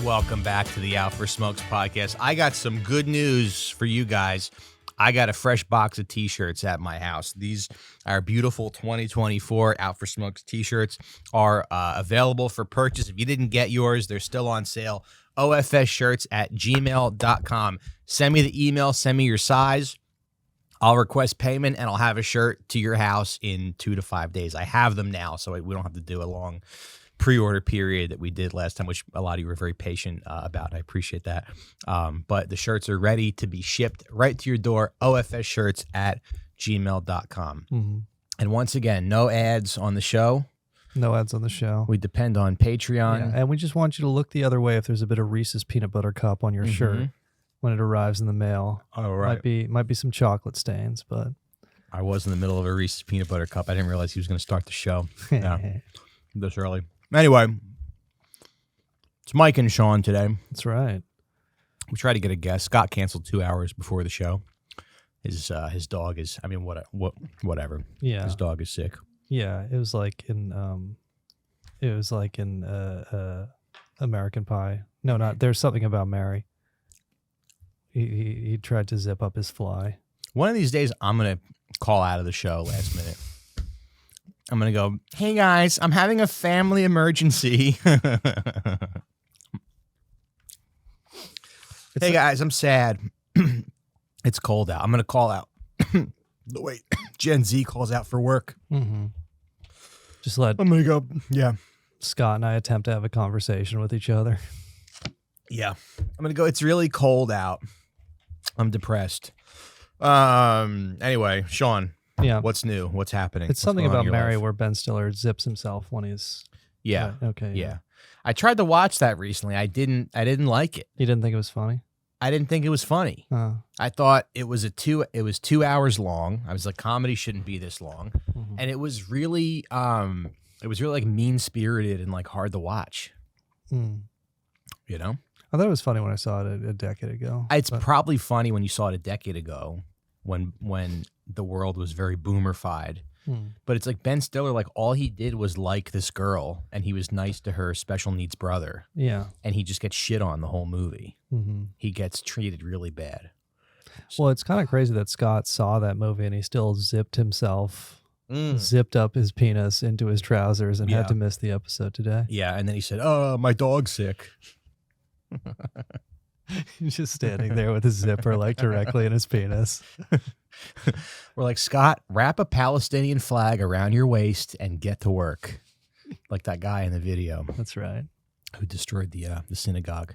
Welcome back to the Out for Smokes podcast. I got some good news for you guys. I got a fresh box of t-shirts at my house. These are beautiful 2024 Out for Smokes t-shirts are available for purchase. If you didn't get yours, they're still on sale. ofsshirts@gmail.com. Send me the email, send me your size. I'll request payment, and I'll have a shirt to your house in 2 to 5 days. I have them now, so we don't have to do a long pre-order period that we did last time, which a lot of you were very patient about. I appreciate that. But the shirts are ready to be shipped right to your door, ofsshirts@gmail.com. Mm-hmm. And once again, no ads on the show. No ads on the show. We depend on Patreon. Yeah, and we just want you to look the other way if there's a bit of Reese's peanut butter cup on your shirt when it arrives in the mail. Oh, right. Might be some chocolate stains, but I was in the middle of a Reese's peanut butter cup. I didn't realize he was going to start the show this early. Anyway, it's Mike and Sean today. That's right. We tried to get a guest. Scott canceled 2 hours before the show. His dog is, I mean, whatever. Yeah. His dog is sick. Yeah, it was like in American Pie. No, not There's Something About Mary. He tried to zip up his fly. One of these days, I'm going to call out of the show last minute. I'm going to go, hey guys, I'm having a family emergency. Hey guys, I'm sad. It's cold out. I'm going to call out. The way Gen Z calls out for work. Mm-hmm. Just let I'm going to go, yeah. Scott and I attempt to have a conversation with each other. Yeah. I'm going to go, it's really cold out. I'm depressed. Anyway, Sean. Yeah. What's new? What's happening? It's something about Mary where Ben Stiller zips himself when he's... Yeah. Okay. Yeah. I tried to watch that recently. I didn't like it. You didn't think it was funny? I didn't think it was funny. I thought it was 2 hours long. I was like, comedy shouldn't be this long. Mm-hmm. And it was really like mean-spirited and like hard to watch. You know? I thought it was funny when I saw it a decade ago. It's probably funny when you saw it a decade ago when the world was very boomerfied. But it's like Ben Stiller, like all he did was like this girl and he was nice to her special needs brother. Yeah. And he just gets shit on the whole movie. Mm-hmm. He gets treated really bad. So, well, it's kind of crazy that Scott saw that movie and he still zipped up his penis into his trousers and had to miss the episode today. Yeah. And then he said, oh, my dog's sick. He's just standing there with his zipper like directly in his penis. We're like, Scott, wrap a Palestinian flag around your waist and get to work. Like that guy in the video. That's right. Who destroyed the synagogue.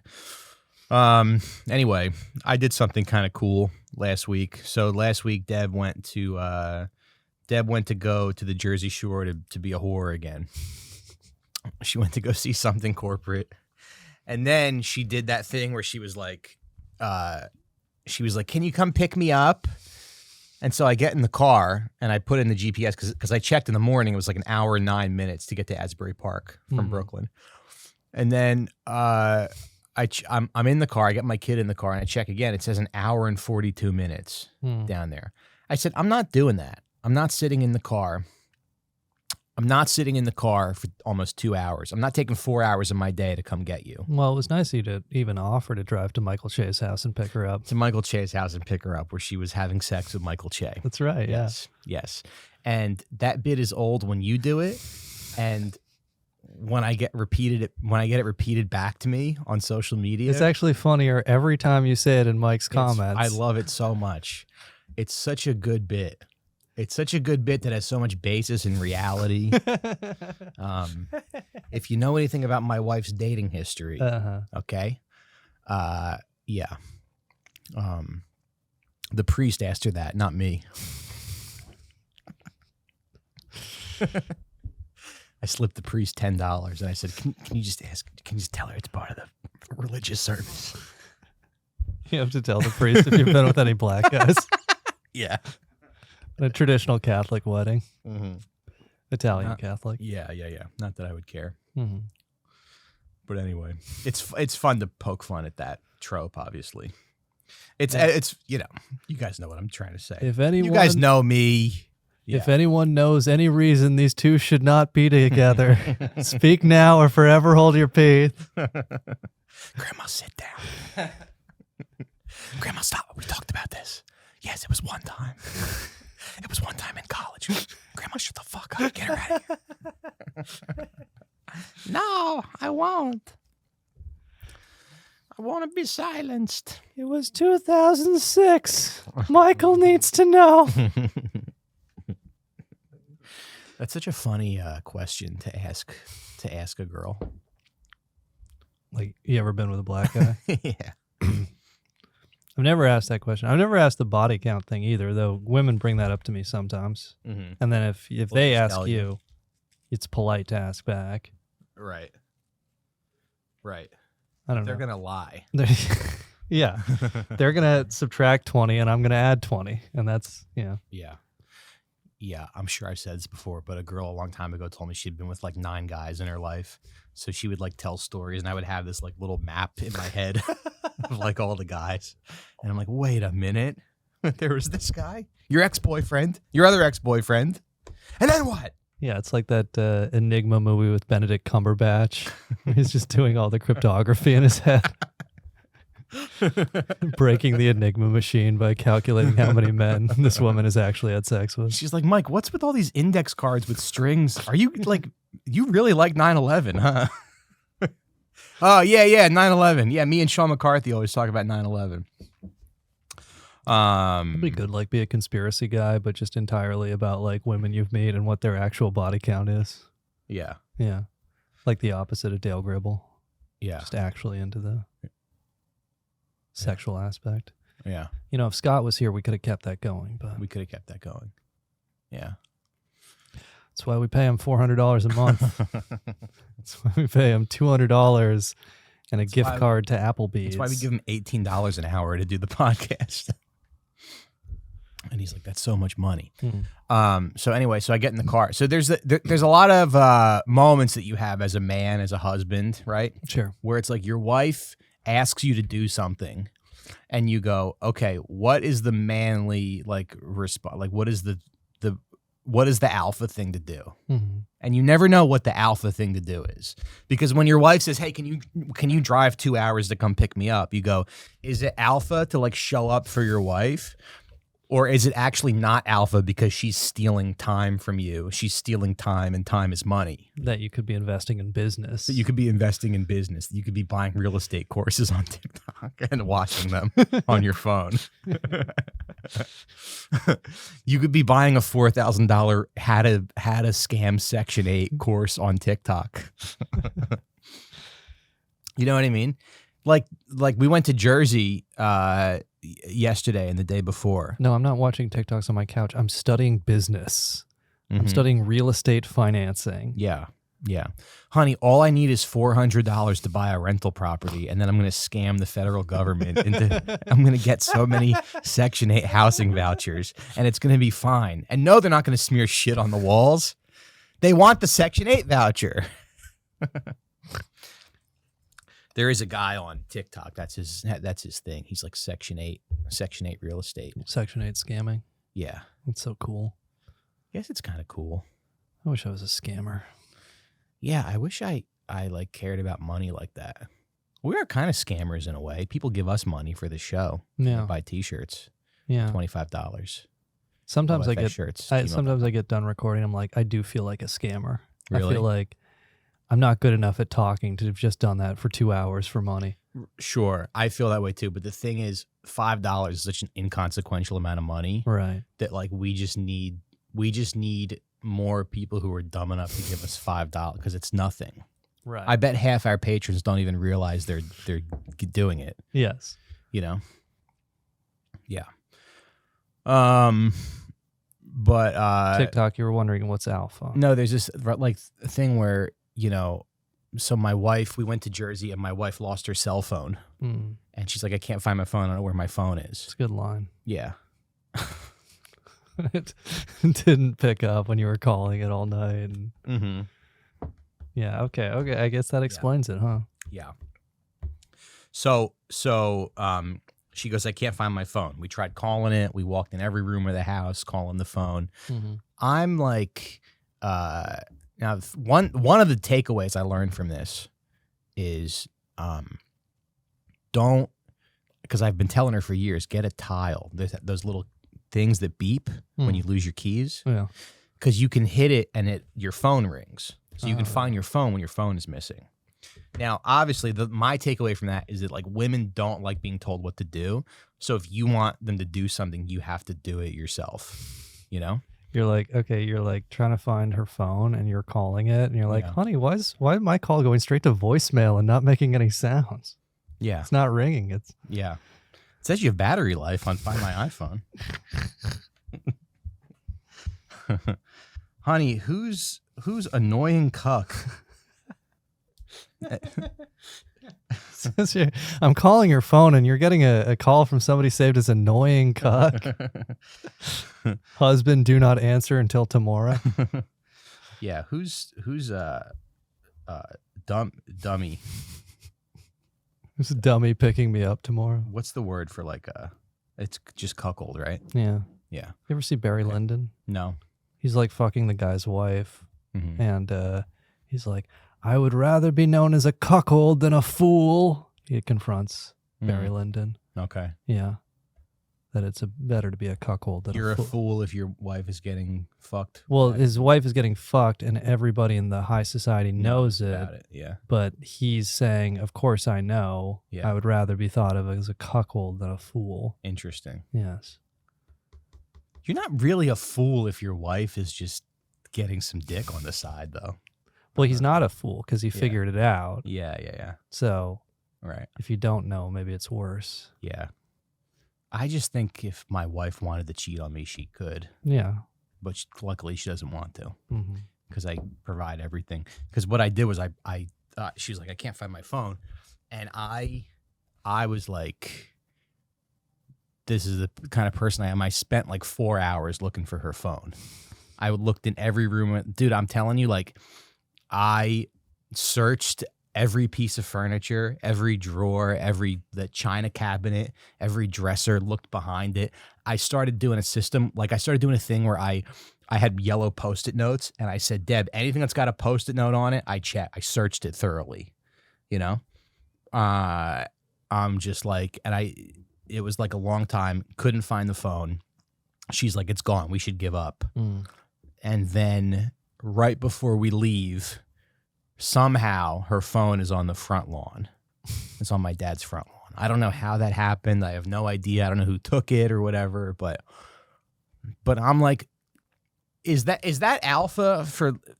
Anyway, I did something kind of cool last week. So last week, Deb went to go to the Jersey Shore to be a whore again. She went to go see something corporate. And then she did that thing where she was like, can you come pick me up? And so I get in the car and I put in the GPS because I checked in the morning. It was like an hour and 9 minutes to get to Asbury Park from Brooklyn. And then I'm in the car. I get my kid in the car and I check again. It says an hour and 42 minutes down there. I said, I'm not doing that. I'm not sitting in the car. I'm not sitting in the car for almost 2 hours. I'm not taking 4 hours of my day to come get you. Well, it was nice of you to even offer to drive to Michael Che's house and pick her up. To Michael Che's house and pick her up where she was having sex with Michael Che. That's right, yes. Yes. And that bit is old when you do it. And when I get it repeated back to me on social media. It's actually funnier every time you say it in Mike's comments. I love it so much. It's such a good bit. It's such a good bit that has so much basis in reality. If you know anything about my wife's dating history, okay? Yeah. The priest asked her that, not me. I slipped the priest $10 and I said, can you just tell her it's part of the religious service? You have to tell the priest if you've been with any black guys. Yeah. A traditional Catholic wedding. Mm-hmm. Italian Catholic. Yeah. Not that I would care. Mm-hmm. But anyway, it's fun to poke fun at that trope, obviously. It's you know, you guys know what I'm trying to say. You guys know me. Yeah. If anyone knows any reason these two should not be together, speak now or forever hold your peace. Grandma, sit down. Grandma, stop. We talked about this. Yes, it was one time. It was one time in college. Grandma, shut the fuck up. Get her out of here. No, I won't. I want to be silenced. It was 2006. Michael needs to know. That's such a funny question to ask a girl. Like, you ever been with a black guy? Yeah. I've never asked that question. I've never asked the body count thing either, though women bring that up to me sometimes. Mm-hmm. And then if they ask you, it's polite to ask back. Right. Right. I don't know. They're going to lie. Yeah. They're going to subtract 20 and I'm going to add 20. And that's, Yeah. Yeah, I'm sure I've said this before, but a girl a long time ago told me she'd been with like 9 guys in her life. So she would like tell stories and I would have this like little map in my head of like all the guys. And I'm like, wait a minute. There was this guy, your ex-boyfriend, your other ex-boyfriend. And then what? Yeah, it's like that Enigma movie with Benedict Cumberbatch. He's just doing all the cryptography in his head. Breaking the Enigma machine by calculating how many men this woman has actually had sex with. She's like, Mike, what's with all these index cards with strings? Are you like, you really like 9/11, huh? Oh, yeah, 9/11. Yeah, me and Sean McCarthy always talk about 9/11. It'd be good, like, be a conspiracy guy, but just entirely about like women you've made and what their actual body count is. Yeah. Yeah. Like the opposite of Dale Gribble. Yeah. Just actually into the sexual aspect. Yeah. You know, if Scott was here, we could have kept that going, but We could have kept that going. Yeah. that's why we pay him $400 a month. That's why we pay him $200 and a gift card to Applebee's. That's why we give him $18 an hour to do the podcast. And he's like, that's so much money. So anyway, so I get in the car. So there's a lot of moments that you have as a man, as a husband, right? Sure. Where it's like your wife asks you to do something and you go, okay, what is the manly like response? Like what is the alpha thing to do? Mm-hmm. And you never know what the alpha thing to do is. Because when your wife says, hey, can you drive 2 hours to come pick me up? You go, is it alpha to like show up for your wife? Or is it actually not alpha because she's stealing time from you? She's stealing time, and time is money. That you could be investing in business. That you could be investing in business. You could be buying real estate courses on TikTok and watching them on your phone. You could be buying a $4,000 how to scam Section 8 course on TikTok. You know what I mean? Like we went to Jersey yesterday and the day before. No, I'm not watching TikToks on my couch. I'm studying business. Mm-hmm. I'm studying real estate financing. Yeah. Honey, all I need is $400 to buy a rental property, and then I'm going to scam the federal government I'm going to get so many Section 8 housing vouchers, and it's going to be fine. And no, they're not going to smear shit on the walls. They want the Section 8 voucher. There is a guy on TikTok. That's his thing. He's like Section 8 real estate. Section 8 scamming. Yeah. It's so cool. Yes, it's kind of cool. I wish I was a scammer. Yeah, I wish I like cared about money like that. We are kind of scammers in a way. People give us money for the show. Yeah. Buy T-shirts. Yeah. $25. Sometimes I get shirts. sometimes I get done recording. I'm like, I do feel like a scammer. Really? I feel like I'm not good enough at talking to have just done that for 2 hours for money. Sure, I feel that way too. But the thing is, $5 is such an inconsequential amount of money, right? That like we just need more people who are dumb enough to give us $5 because it's nothing. Right. I bet half our patrons don't even realize they're doing it. Yes. You know. Yeah. But TikTok, you were wondering what's alpha. No, there's this like thing where, you know, so my wife, we went to Jersey and my wife lost her cell phone. And she's like, I can't find my phone. I don't know where my phone is. It's a good line. Yeah. It didn't pick up when you were calling it all night. And yeah, okay. I guess that explains it, huh? Yeah. So she goes, I can't find my phone. We tried calling it. We walked in every room of the house, calling the phone. I'm like, now one of the takeaways I learned from this is don't, because I've been telling her for years, get a tile. There's those little things that beep when you lose your keys. Yeah. Because you can hit it and your phone rings. So you can find your phone when your phone is missing. Now, obviously, my takeaway from that is that like women don't like being told what to do. So if you want them to do something, you have to do it yourself. You know? You're like, okay, you're like trying to find her phone and you're calling it and you're like, honey, why is my call going straight to voicemail and not making any sounds? Yeah. It's not ringing. It says you have battery life on Find My iPhone. Honey, who's annoying cuck? I'm calling your phone and you're getting a call from somebody saved as annoying cuck. Husband, do not answer until tomorrow. Yeah, who's dummy? Who's a dummy picking me up tomorrow? What's the word for like it's just cuckold, right? Yeah. Yeah. You ever see Barry Lyndon? No. He's like fucking the guy's wife. And he's like, I would rather be known as a cuckold than a fool. He confronts Barry Lyndon. Okay. Yeah. That it's better to be a cuckold than You're a fool. a fool if your wife is getting fucked. Well, his wife is getting fucked and everybody in the high society knows it. Yeah. But he's saying, of course I know. Yeah. I would rather be thought of as a cuckold than a fool. Interesting. Yes. You're not really a fool if your wife is just getting some dick on the side, though. Well, he's not a fool because he figured it out. Yeah. So, right. If you don't know, maybe it's worse. Yeah. I just think if my wife wanted to cheat on me, she could. Yeah. But luckily, she doesn't want to Mm-hmm. because I provide everything. Because what I did was she was like, I can't find my phone. And I was like, this is the kind of person I am. I spent like 4 hours looking for her phone. I looked in every room. Dude, I'm telling you, like, I searched every piece of furniture, every drawer, the china cabinet, every dresser, looked behind it. I started doing a system, like I started doing a thing where I had yellow Post-it notes and I said, Deb, anything that's got a Post-it note on it, I searched it thoroughly, you know? I'm just like, it was like a long time, couldn't find the phone. She's like, it's gone. We should give up. And then right before we leave, somehow her phone is on the front lawn. It's on my dad's front lawn. I don't know how that happened. I have no idea. I don't know who took it or whatever, but I'm like, is that alpha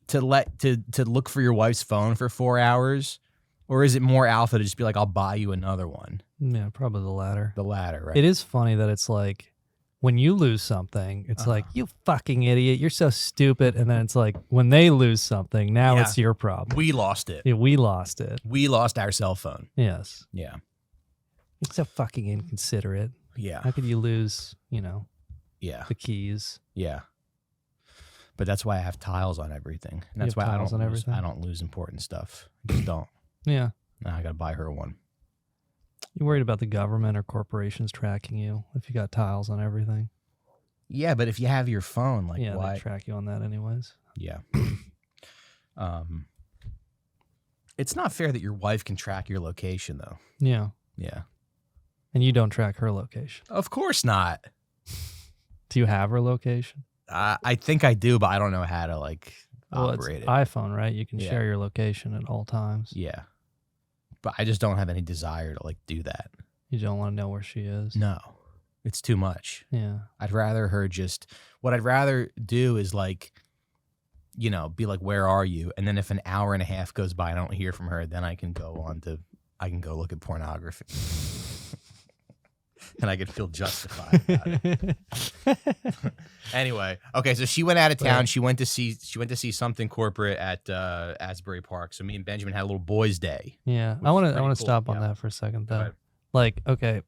to look for your wife's phone for 4 hours? Or is it more alpha to just be like, I'll buy you another one? Yeah, probably the latter. The latter, right? It is funny that it's like, when you lose something, it's like, you fucking idiot, you're so stupid. And then it's like, when they lose something, now it's your problem. We lost it. Yeah, we lost it. We lost our cell phone. Yes. Yeah. It's so fucking inconsiderate. Yeah. How could you lose, Yeah. the keys? Yeah. But that's why I have tiles on everything. And that's why I don't lose important stuff. I just don't. Yeah. Now I got to buy her one. You worried about the government or corporations tracking you if you got tiles on everything? Yeah, but if you have your phone, like, why? They track you on that anyways. Yeah. It's not fair that your wife can track your location, though. Yeah. Yeah. And you don't track her location. Of course not. Do you have her location? I think I do, but I don't know how to operate it's it. iPhone, right? You can share your location at all times. Yeah. But I just don't have any desire to do that. You don't want to know where she is? No. It's too much. Yeah. I'd rather her what I'd rather do is be like, where are you? And then if an hour and a half goes by and I don't hear from her, then I can go look at pornography. And I could feel justified about it. Anyway, okay, so she went out of town. Right. She went to see something corporate at Asbury Park. So me and Benjamin had a little boys' day. Yeah, I want to stop on that for a second though. Like, okay,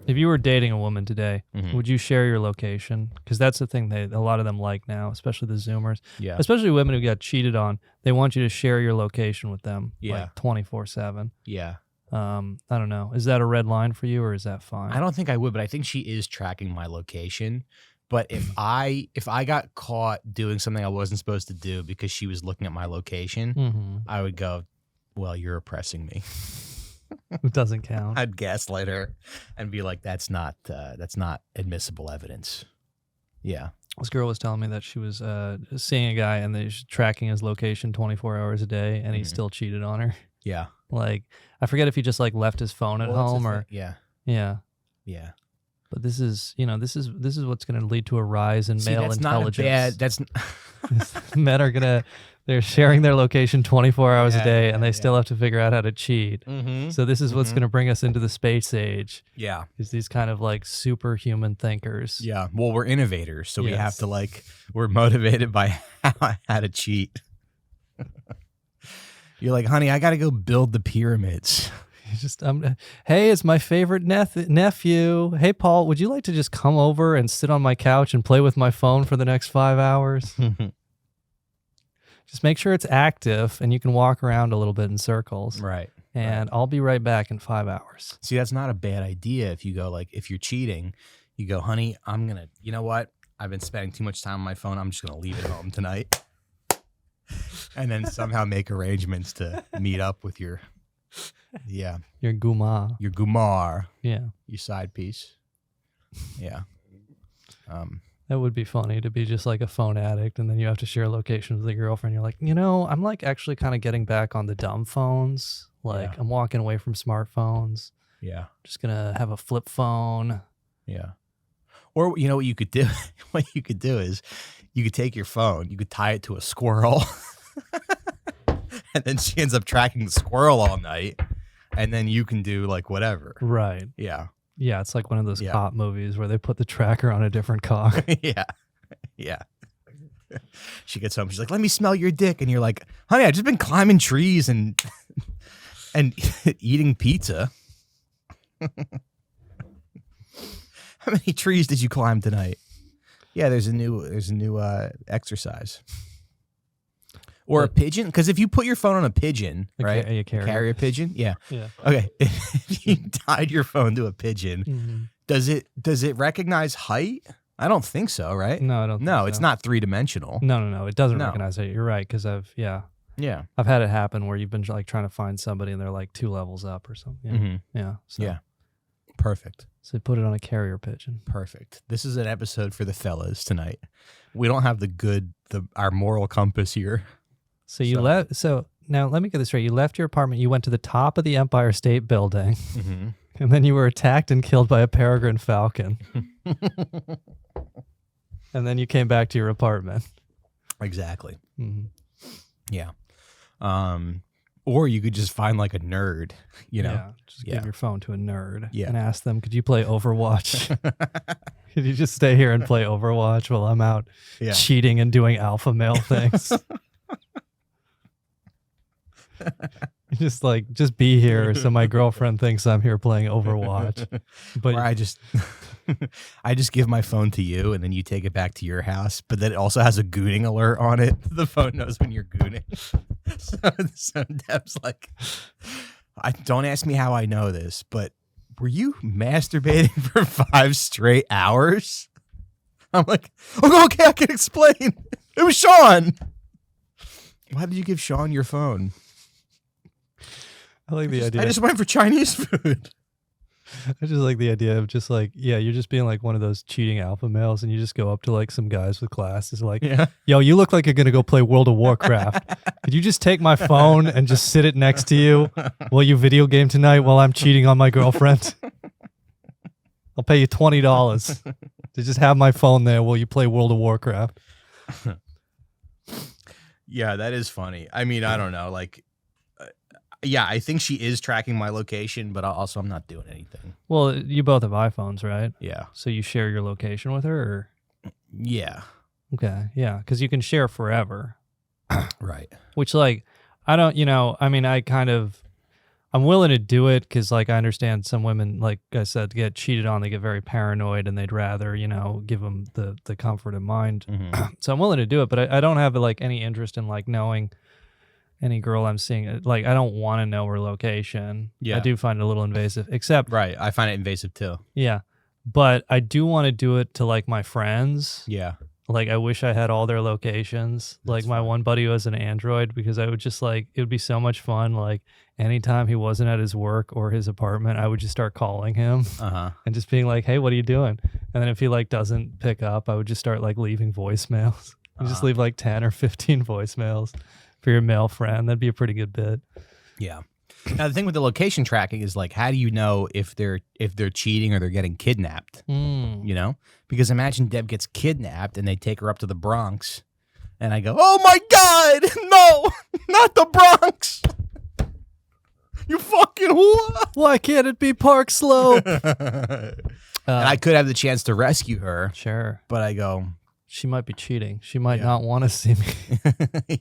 if you were dating a woman today, would you share your location? Because that's the thing a lot of them like now, especially the Zoomers. Yeah. Especially women who got cheated on. They want you to share your location with them. Yeah. 24/7. Yeah. I don't know. Is that a red line for you, or is that fine? I don't think I would, but I think she is tracking my location. But if I got caught doing something I wasn't supposed to do because she was looking at my location, I would go, well, you're oppressing me. It doesn't count. I'd gaslight her and be like, that's not admissible evidence. Yeah. This girl was telling me that she was seeing a guy and she's tracking his location 24 hours a day, and he still cheated on her. Yeah. Like, I forget if he just like left his phone at home or yeah. But this is what's going to lead to a rise in male that's intelligence. Not a bad. Men they're sharing their location 24 hours a day, and they still have to figure out how to cheat. So this is what's going to bring us into the space age. Yeah. Is these kind of like superhuman thinkers. Yeah. Well, we're innovators, so we have to we're motivated by how to cheat. You're like, honey, I got to go build the pyramids. Hey, it's my favorite nephew. Hey, Paul, would you like to just come over and sit on my couch and play with my phone for the next 5 hours? Just make sure it's active and you can walk around a little bit in circles. Right. And I'll be right back in 5 hours. See, that's not a bad idea. If you go if you're cheating, you go, honey, you know what? I've been spending too much time on my phone. I'm just going to leave it home tonight. And then somehow make arrangements to meet up with your gumar. Your gumar. Yeah. Your side piece. Yeah. That would be funny to be just like a phone addict, and then you have to share locations with your girlfriend. You're like, I'm like actually kind of getting back on the dumb phones. Like I'm walking away from smartphones. Yeah. Just going to have a flip phone. Yeah. Or what you could do? What you could do is you could take your phone, you could tie it to a squirrel, and then she ends up tracking the squirrel all night, and then you can do like whatever. Right. Yeah. Yeah, it's like one of those cop movies where they put the tracker on a different car. Yeah. Yeah. She gets home, she's like, let me smell your dick. And you're like, honey, I've just been climbing trees and eating pizza. How many trees did you climb tonight? Yeah, there's a new exercise. Or a pigeon, because if you put your phone on a pigeon, right? A carrier pigeon, yeah. Yeah. Okay, if you tied your phone to a pigeon, does it recognize height? I don't think so, right? No, I don't. No, it's not 3-dimensional. No. It doesn't recognize it. You're right, because I've had it happen where you've been like trying to find somebody and they're like 2 levels up or something. Yeah. So. Yeah. Perfect. So put it on a carrier pigeon. Perfect. This is an episode for the fellas tonight. We don't have our moral compass here. So you left. So now let me get this straight. You left your apartment. You went to the top of the Empire State Building, and then you were attacked and killed by a peregrine falcon. And then you came back to your apartment. Exactly. Yeah. Or you could just find like a nerd, just give your phone to a nerd and ask them, could you play Overwatch? Could you just stay here and play Overwatch while I'm out cheating and doing alpha male things? Just be here so my girlfriend thinks I'm here playing Overwatch. But or I just give my phone to you and then you take it back to your house, but then it also has a gooning alert on it. The phone knows when you're gooning. So Deb's like, don't ask me how I know this, but were you masturbating for 5 straight hours? I'm like, okay, I can explain. It was Sean. Why did you give Sean your phone? I like the idea. I just went for Chinese food. I just like the idea of just like, you're just being like one of those cheating alpha males, and you just go up to like some guys with glasses like, yo, you look like you're going to go play World of Warcraft. Could you just take my phone and just sit it next to you while you video game tonight while I'm cheating on my girlfriend? I'll pay you $20 to just have my phone there while you play World of Warcraft. Yeah, that is funny. I mean, I don't know. Like, I think she is tracking my location, but also I'm not doing anything. Well, you both have iPhones, right? Yeah. So you share your location with her? Or? Yeah. Okay, yeah, because you can share forever. Right. Which, like, I don't, I'm willing to do it because, like, I understand some women, like I said, get cheated on, they get very paranoid and they'd rather, give them the comfort of mind. So I'm willing to do it, but I don't have, like, any interest in, like, knowing any girl I'm seeing. Like, I don't want to know her location. Yeah. I do find it a little invasive, except. Right. I find it invasive too. Yeah. But I do want to do it to, like, my friends. Yeah. like I wish I had all their locations. Like my one buddy who has an Android, because I would just like, it would be so much fun. Like anytime he wasn't at his work or his apartment, I would just start calling him and just being like, hey, what are you doing? And then if he like doesn't pick up, I would just start like leaving voicemails. You just leave like 10 or 15 voicemails for your male friend. That'd be a pretty good bit. Yeah. Now the thing with the location tracking is like, how do you know if they're cheating or they're getting kidnapped? You know, because imagine Deb gets kidnapped and they take her up to the Bronx, and I go, "Oh my God, no, not the Bronx! You fucking whore! Why can't it be Park Slope?" And I could have the chance to rescue her. Sure, but I go, she might be cheating. She might not want to see me.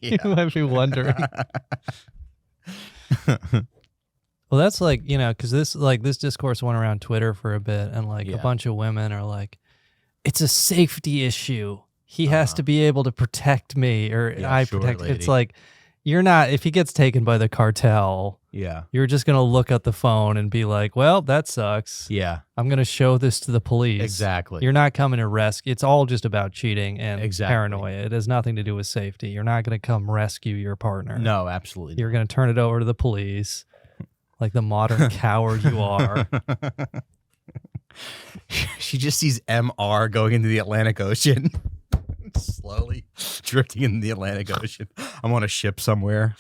You might be wondering. Well, that's like, you know, because this discourse went around Twitter for a bit, and like a bunch of women are like, it's a safety issue. He has to be able to protect me, or I protect. It's like, you're not, if he gets taken by the cartel, you're just going to look at the phone and be like, well, that sucks. Yeah. I'm going to show this to the police. Exactly. You're not coming to rescue. It's all just about cheating and paranoia. It has nothing to do with safety. You're not going to come rescue your partner. No, absolutely. You're going to turn it over to the police like the modern coward you are. She just sees MR going into the Atlantic Ocean. Slowly drifting in the Atlantic Ocean. I'm on a ship somewhere.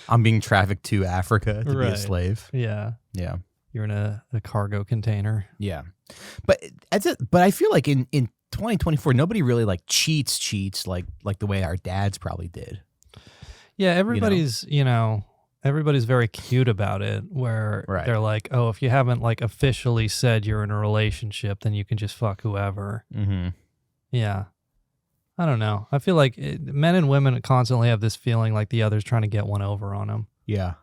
I'm being trafficked to Africa to be a slave. Yeah. Yeah. You're in a cargo container. Yeah. But I feel like in 2024, nobody really like cheats like the way our dads probably did. Yeah, everybody's, you know, everybody's very cute about it, where they're like, oh, if you haven't like officially said you're in a relationship, then you can just fuck whoever. Yeah. I don't know. I feel like men and women constantly have this feeling like the other's trying to get one over on them. Yeah.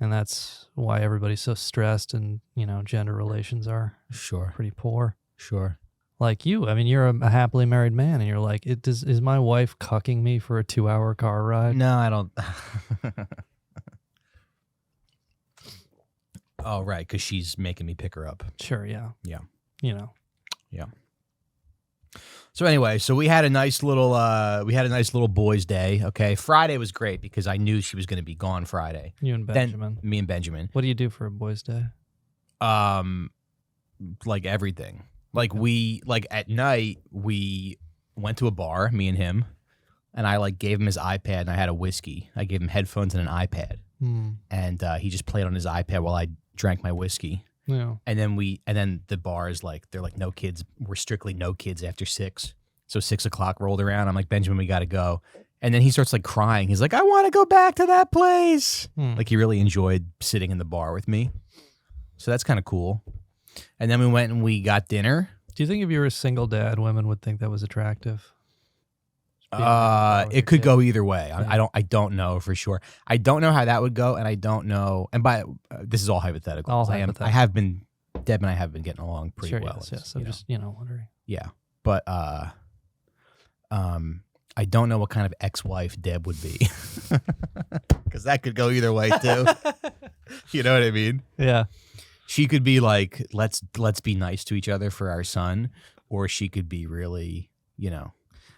And that's why everybody's so stressed, and, you know, gender relations are pretty poor. Sure. Like you, I mean, you're a happily married man, and you're like, is my wife cucking me for a 2-hour car ride? No, I don't. Oh, right, because she's making me pick her up. Sure, yeah. Yeah. You know. Yeah. So anyway, we had a nice little boys' day. Okay, Friday was great because I knew she was going to be gone Friday. You and Benjamin. Me and Benjamin. What do you do for a boys' day? Like everything. Like at night we went to a bar, me and him, and I like gave him his iPad and I had a whiskey. I gave him headphones and an iPad, and he just played on his iPad while I drank my whiskey. Yeah. And then the bar is like, they're like, no kids. We're strictly no kids after 6. So 6 o'clock rolled around. I'm like, Benjamin, we got to go. And then he starts like crying. He's like, I want to go back to that place. Like he really enjoyed sitting in the bar with me. So that's kind of cool. And then we went and we got dinner. Do you think if you were a single dad, women would think that was attractive? It could go either way. I don't know for sure. I don't know how that would go, and I don't know. And this is all hypothetical. Deb and I have been getting along pretty well. Yes. I'm just wondering. Yeah, but I don't know what kind of ex-wife Deb would be, because that could go either way too. You know what I mean? Yeah. She could be like, let's be nice to each other for our son, or she could be really, you know.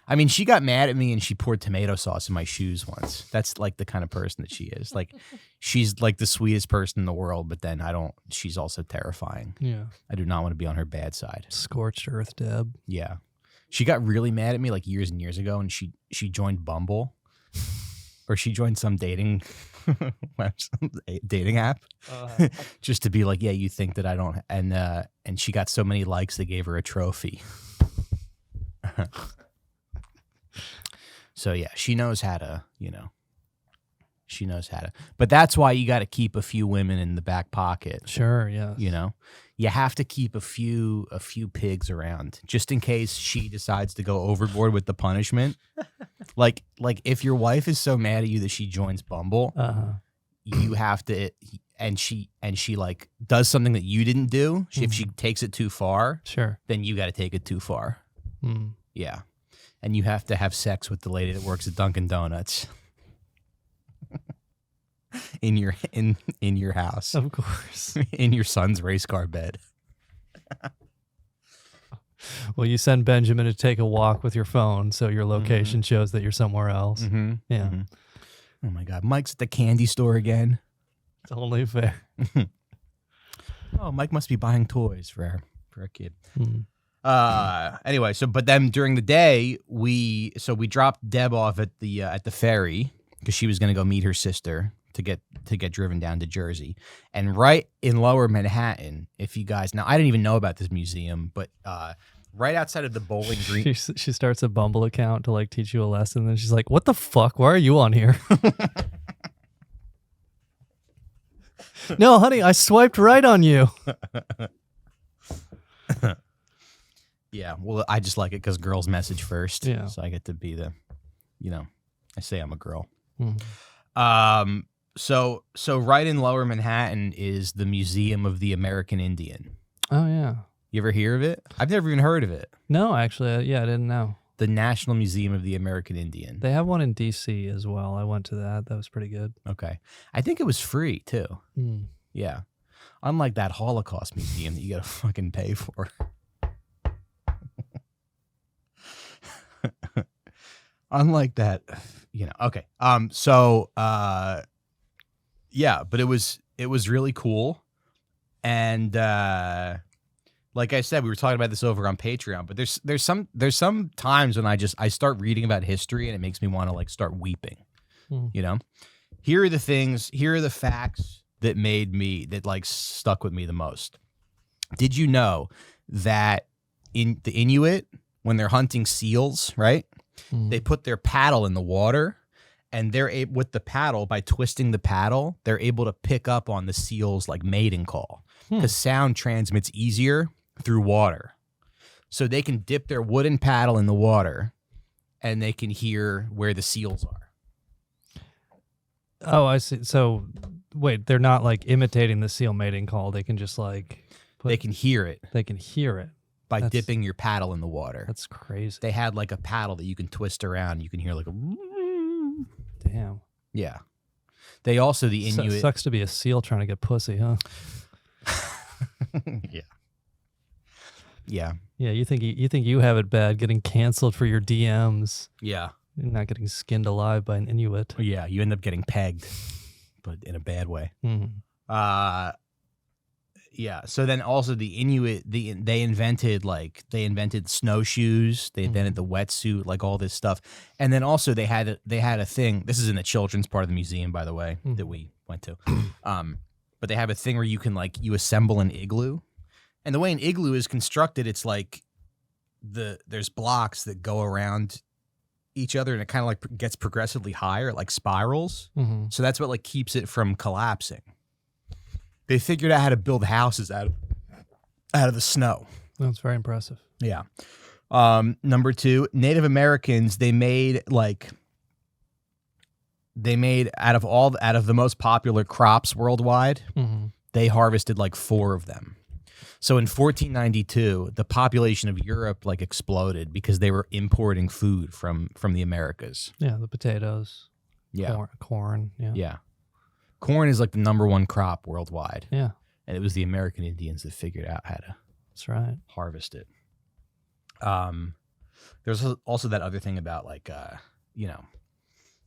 I mean, she got mad at me and she poured tomato sauce in my shoes once. That's like the kind of person that she is. Like, she's like the sweetest person in the world, but then she's also terrifying. Yeah. I do not want to be on her bad side. Scorched earth, Deb. Yeah. She got really mad at me like years and years ago, and she joined Bumble, or she joined some dating app, just to be like, yeah, you think that I don't, and she got so many likes they gave her a trophy. So yeah, she knows how to, she knows how to. But that's why you got to keep a few women in the back pocket. Sure, yeah. You have to keep a few pigs around just in case she decides to go overboard with the punishment. like if your wife is so mad at you that she joins Bumble, you have to, and she like does something that you didn't do. If she takes it too far, sure, then you got to take it too far. Yeah. And you have to have sex with the lady that works at Dunkin' Donuts in your house, of course, in your son's race car bed. Well, you send Benjamin to take a walk with your phone, so your location shows that you're somewhere else. Mm-hmm. Yeah. Mm-hmm. Oh my God, Mike's at the candy store again. It's only fair. Oh, Mike must be buying toys for our kid. Mm. Anyway, but then during the day, we dropped Deb off at the ferry because she was going to go meet her sister to get driven down to Jersey. And right in Lower Manhattan, if you guys, now I didn't even know about this museum, but right outside of the Bowling Green. She starts a Bumble account to like teach you a lesson, and she's like, "What the fuck? Why are you on here?" No, honey, I swiped right on you. Yeah, well, I just like it because girls message first. Yeah. So I get to be the, I say I'm a girl. Mm. So right in Lower Manhattan is the Museum of the American Indian. Oh, yeah. You ever hear of it? I've never even heard of it. No, actually, I didn't know. The National Museum of the American Indian. They have one in D.C. as well. I went to that. That was pretty good. Okay. I think it was free, too. Mm. Yeah. Unlike that Holocaust museum that you got to fucking pay for. Unlike that, okay. Yeah, but it was really cool. And like I said, we were talking about this over on Patreon, but there's some times when I start reading about history and it makes me want to like start weeping. Here are the facts that like stuck with me the most. Did you know that in the Inuit, when they're hunting seals, right? They put their paddle in the water, and they're able, with the paddle, by twisting the paddle, they're able to pick up on the seal's like mating call, because sound transmits easier through water. So they can dip their wooden paddle in the water, and they can hear where the seals are. Oh, I see. So, wait, they're not like imitating the seal mating call. They can just like they can hear it. They can hear it by dipping your paddle in the water. That's crazy. They had like a paddle that you can twist around. You can hear like a. Damn. Yeah. They also, the Inuit. Sucks to be a seal trying to get pussy, huh? Yeah. Yeah. Yeah. You think you have it bad, getting canceled for your DMs. Yeah. You're not getting skinned alive by an Inuit. Yeah. You end up getting pegged, but in a bad way. Mm-hmm. Yeah. So then also the Inuit, they invented snowshoes. They invented the wetsuit, like all this stuff. And then also they had a thing. This is in the children's part of the museum, by the way, that we went to. But they have a thing where you can you assemble an igloo. And the way an igloo is constructed, it's like there's blocks that go around each other, and it kind of like gets progressively higher, like spirals. Mm-hmm. So that's what like keeps it from collapsing. They figured out how to build houses out of the snow. That's very impressive. Yeah. Number 2, Native Americans, they made out of the most popular crops worldwide, they harvested like 4 of them. So in 1492, the population of Europe like exploded because they were importing food from the Americas. Yeah, the potatoes. Yeah. Corn. Yeah. Yeah. Corn is like the number 1 crop worldwide. Yeah. And it was the American Indians that figured out how to That's right. harvest it. There's also that other thing about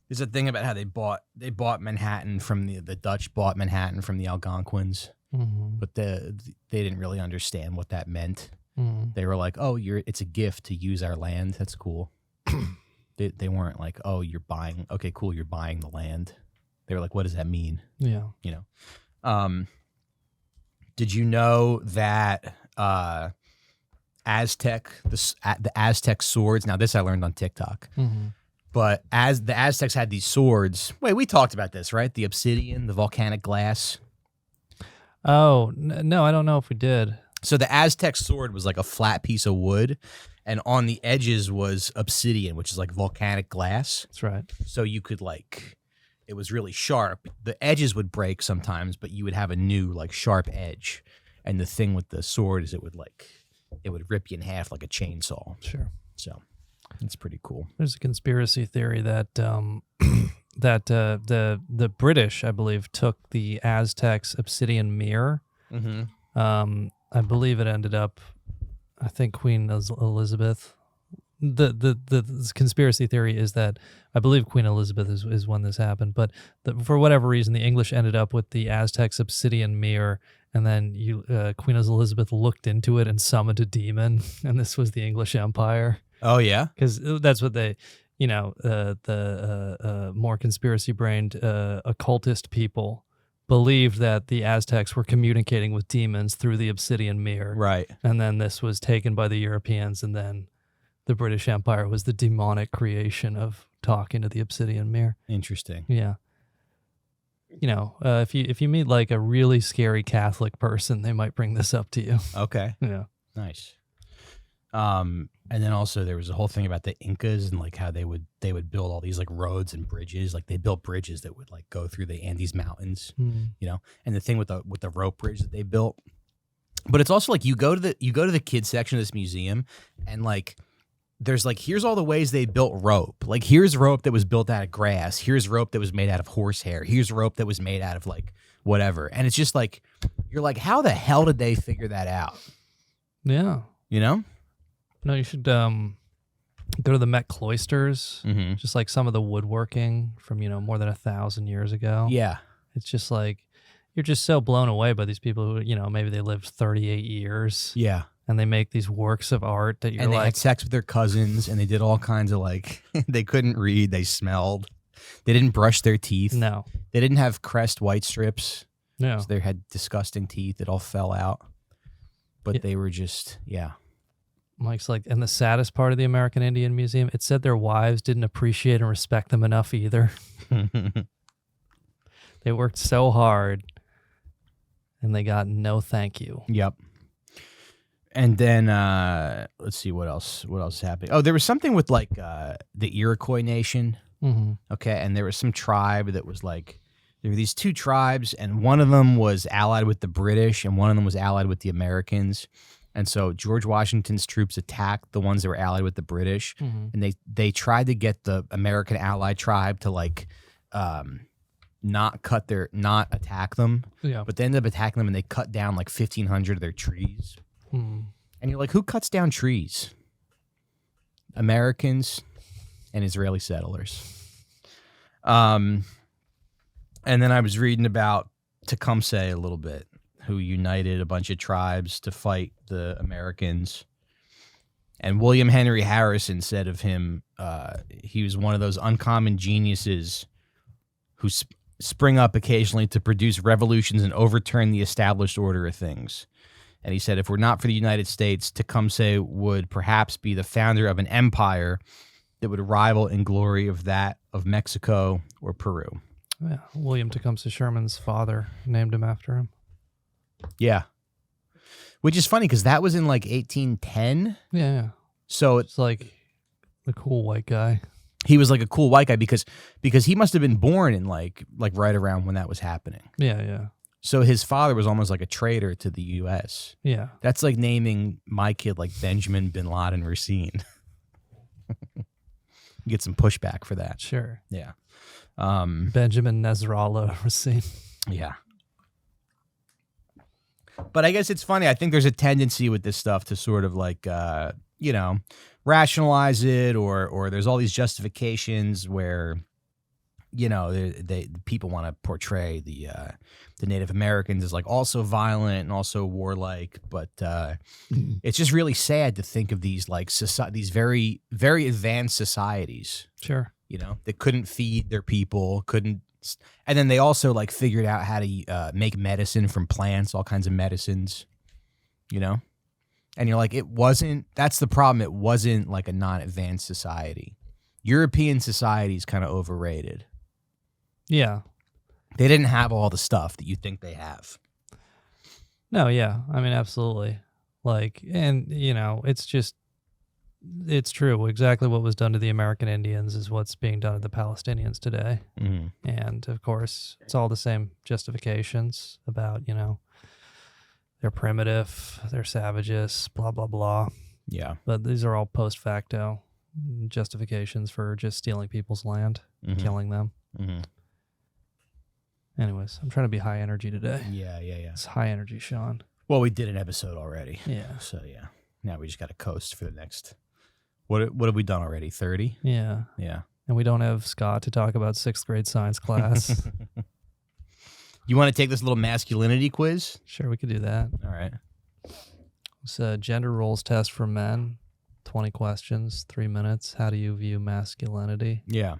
there's a thing about how they bought Manhattan from the Dutch bought Manhattan from the Algonquins, but they didn't really understand what that meant. They were like, "Oh, it's a gift to use our land. That's cool." They weren't like, "Oh, you're buying. Okay, cool. You're buying the land." They were like, "What does that mean?" Yeah. Did you know that the Aztec swords? Now, this I learned on TikTok. But as the Aztecs had these swords, wait, we talked about this, right? The obsidian, the volcanic glass. Oh, no, I don't know if we did. So the Aztec sword was like a flat piece of wood, and on the edges was obsidian, which is like volcanic glass. That's right. So you could it was really sharp. The edges would break sometimes, but you would have a new like sharp edge. And the thing with the sword is it would rip you in half like a chainsaw. Sure. So it's pretty cool. There's a conspiracy theory that that the British, I believe, took the Aztecs' obsidian mirror. I believe it ended up I think Queen Elizabeth. The conspiracy theory is that I believe Queen Elizabeth is when this happened, but for whatever reason, the English ended up with the Aztecs' obsidian mirror, and then Queen Elizabeth looked into it and summoned a demon, and this was the English Empire. Oh yeah, because that's what they, the more conspiracy-brained occultist people believed that the Aztecs were communicating with demons through the obsidian mirror, right? And then this was taken by the Europeans, and then the British Empire was the demonic creation of talking to the obsidian mirror. Interesting. Yeah. If you meet like a really scary Catholic person, they might bring this up to you. Okay. Yeah. Nice. And then also there was a whole thing about the Incas and like how they would build all these like roads and bridges. Like they built bridges that would like go through the Andes Mountains, and the thing with the rope bridge that they built. But it's also like you go to the kids section of this museum, and like there's like, here's all the ways they built rope. Like here's rope that was built out of grass. Here's rope that was made out of horsehair. Here's rope that was made out of like whatever. And it's just like, you're like, how the hell did they figure that out? Yeah. No, you should go to the Met cloisters. Mm-hmm. Just like some of the woodworking from, more than 1,000 years ago. Yeah. It's just like, you're just so blown away by these people who, maybe they lived 38 years. Yeah. And they make these works of art that you're and they like... had sex with their cousins, and they did all kinds of like, they couldn't read, they smelled. They didn't brush their teeth. No. They didn't have Crest white strips. No. So they had disgusting teeth that all fell out. But they were just, yeah. Mike's like, and the saddest part of the American Indian Museum, it said their wives didn't appreciate and respect them enough either. They worked so hard, and they got no thank you. Yep. And then let's see what else happened. Oh, there was something with like the Iroquois Nation. Mm-hmm. Okay, and there was some tribe that was like, there were these two tribes, and one of them was allied with the British, and one of them was allied with the Americans. And so George Washington's troops attacked the ones that were allied with the British, and they tried to get the American allied tribe to like not attack them. Yeah. But they ended up attacking them, and they cut down like 1,500 of their trees. Mm. And you're like, who cuts down trees? Americans and Israeli settlers. And then I was reading about Tecumseh a little bit, who united a bunch of tribes to fight the Americans. And William Henry Harrison said of him, he was one of those uncommon geniuses who spring up occasionally to produce revolutions and overturn the established order of things. And he said, if we're not for the United States, Tecumseh would perhaps be the founder of an empire that would rival in glory of that of Mexico or Peru. Yeah, William Tecumseh Sherman's father named him after him. Yeah. Which is funny because that was in like 1810. Yeah. So it's like the cool white guy. He was like a cool white guy because he must have been born in like right around when that was happening. Yeah. So his father was almost like a traitor to the U.S. Yeah. That's like naming my kid like Benjamin bin Laden Recine. Get some pushback for that. Sure. Yeah. Benjamin Nasrallah Recine. Yeah. But I guess it's funny. I think there's a tendency with this stuff to sort of like, rationalize it, or there's all these justifications where, they people want to portray the Native Americans as like also violent and also warlike. But it's just really sad to think of these like these very, very advanced societies. Sure. That couldn't feed their people, and then they also like figured out how to make medicine from plants, all kinds of medicines, and you're like, that's the problem. It wasn't like a non-advanced society. European society is kind of overrated. Yeah. They didn't have all the stuff that you think they have. No, yeah. I mean, absolutely. Like, and it's true. Exactly what was done to the American Indians is what's being done to the Palestinians today. Mm-hmm. And of course, it's all the same justifications about, they're primitive, they're savages, blah, blah, blah. Yeah. But these are all post facto justifications for just stealing people's land, killing them. Mm-hmm. Anyways, I'm trying to be high energy today. Yeah. It's high energy, Sean. Well, we did an episode already. Yeah. So, yeah. Now we just got to coast for the next. What have we done already? 30? Yeah. Yeah. And we don't have Scott to talk about 6th grade science class. You want to take this little masculinity quiz? Sure, we could do that. All right. It's a gender roles test for men. 20 questions, 3 minutes. How do you view masculinity? Yeah.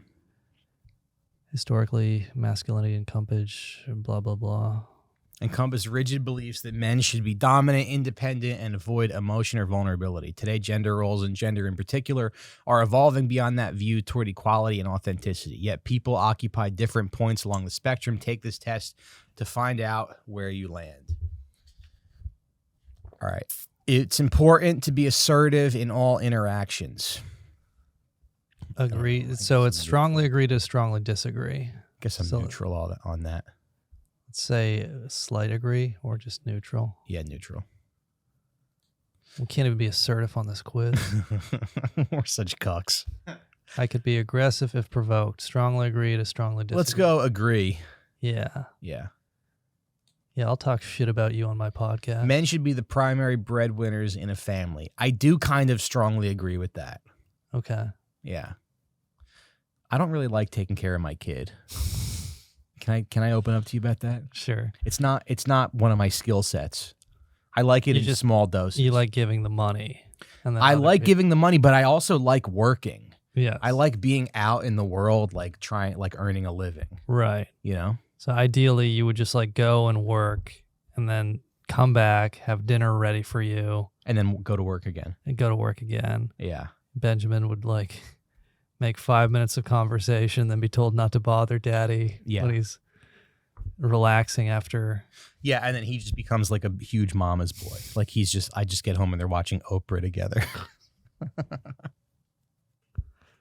Historically, masculinity encompass blah, blah, blah. Encompass rigid beliefs that men should be dominant, independent, and avoid emotion or vulnerability. Today, gender roles, and gender in particular, are evolving beyond that view toward equality and authenticity. Yet people occupy different points along the spectrum. Take this test to find out where you land. All right. It's important to be assertive in all interactions. Agree. So it's strongly agree to strongly disagree. Guess I'm neutral on that. Say slight agree or just neutral. Yeah, neutral. We can't even be assertive on this quiz. We're such cucks. I could be aggressive if provoked. Strongly agree to strongly disagree. Let's go agree. Yeah. Yeah. Yeah, I'll talk shit about you on my podcast. Men should be the primary breadwinners in a family. I do kind of strongly agree with that. Okay. Yeah. I don't really like taking care of my kid. Can I open up to you about that? Sure. It's not one of my skill sets. I like it in just small doses. You like giving the money. And I like giving the money, but I also like working. Yeah. I like being out in the world, like earning a living. Right. You know? So ideally you would just like go and work and then come back, have dinner ready for you. And then go to work again. And go to work again. Yeah. Benjamin would like make 5 minutes of conversation, then be told not to bother daddy when he's relaxing after. Yeah, and then he just becomes like a huge mama's boy. Like I just get home and they're watching Oprah together.